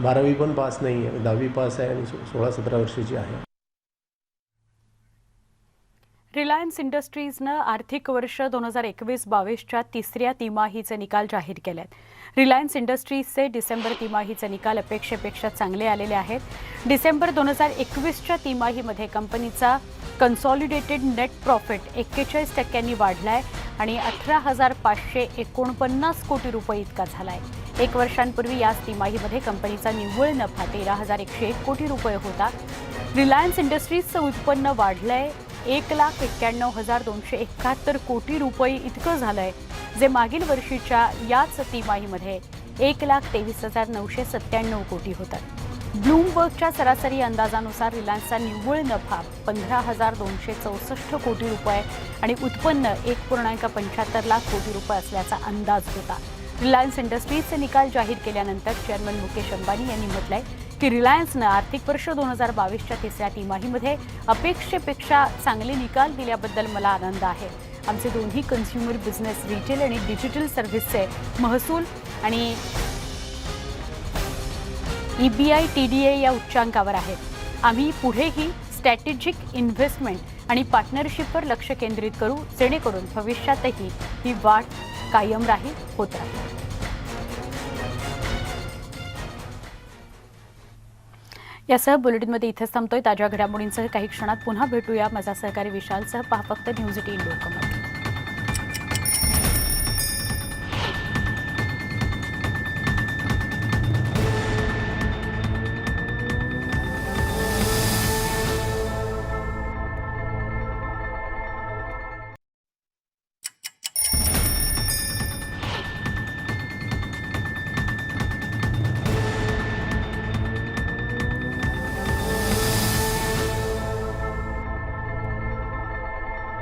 12वी पण पास नाही आहे, 10वी पास आहे आणि 16-17 वर्षाची आहे. रिलायन्स इंडस्ट्रीजनं आर्थिक वर्ष 2021-22च्या तिसऱ्या तिमाहीचे निकाल जाहीर केले आहेत. रिलायन्स इंडस्ट्रीजचे डिसेंबर तिमाहीचे निकाल अपेक्षेपेक्षा चांगले आलेले आहेत. डिसेंबर 2021च्या तिमाहीमध्ये कंपनीचा कन्सॉलिडेटेड नेट प्रॉफिट 41% वाढला आहे आणि 18,549 कोटी रुपये इतका झाला आहे. 1 वर्षांपूर्वी याच तिमाहीमध्ये कंपनीचा निव्वळ नफा 13,101 कोटी रुपये होता. रिलायन्स इंडस्ट्रीजचं उत्पन्न वाढलं आहे, 1,91,271 कोटी रुपये इतकं झालं आहे, जे मागील वर्षीच्या याच तिमाहीमध्ये 1,23,997 कोटी होतं. ब्लूमबर्गच्या सरासरी अंदाजानुसार रिलायन्सचा निव्वळ नफा 15,264 कोटी रुपये आणि उत्पन्न 1.75 लाख कोटी रुपये असल्याचा अंदाज होता. रिलायन्स इंडस्ट्रीजचे निकाल जाहीर केल्यानंतर चेअरमन मुकेश अंबानी यांनी म्हटलंय की रिलायन्सनं आर्थिक वर्ष 2022च्या तिसऱ्या तिमाहीमध्ये अपेक्षेपेक्षा चांगले निकाल दिल्याबद्दल मला आनंद आहे. आमचे दोन्ही कन्झ्युमर बिझनेस, रिटेल आणि डिजिटल सर्व्हिसचे महसूल आणि EBI TDA या उच्चांकावर आहेत. आम्ही पुढेही स्ट्रॅटेजिक इन्व्हेस्टमेंट आणि पार्टनरशिपवर लक्ष केंद्रित करू, जेणेकरून भविष्यातही ही वाढ कायम होत राहील. यासह बुलेटिनमध्ये इथेच थांबतोय. ताज्या घडामोडींसह काही क्षणात पुन्हा भेटूया. माझा सहकारी विशालसह पहा फक्त न्यूज 18 लोकमत.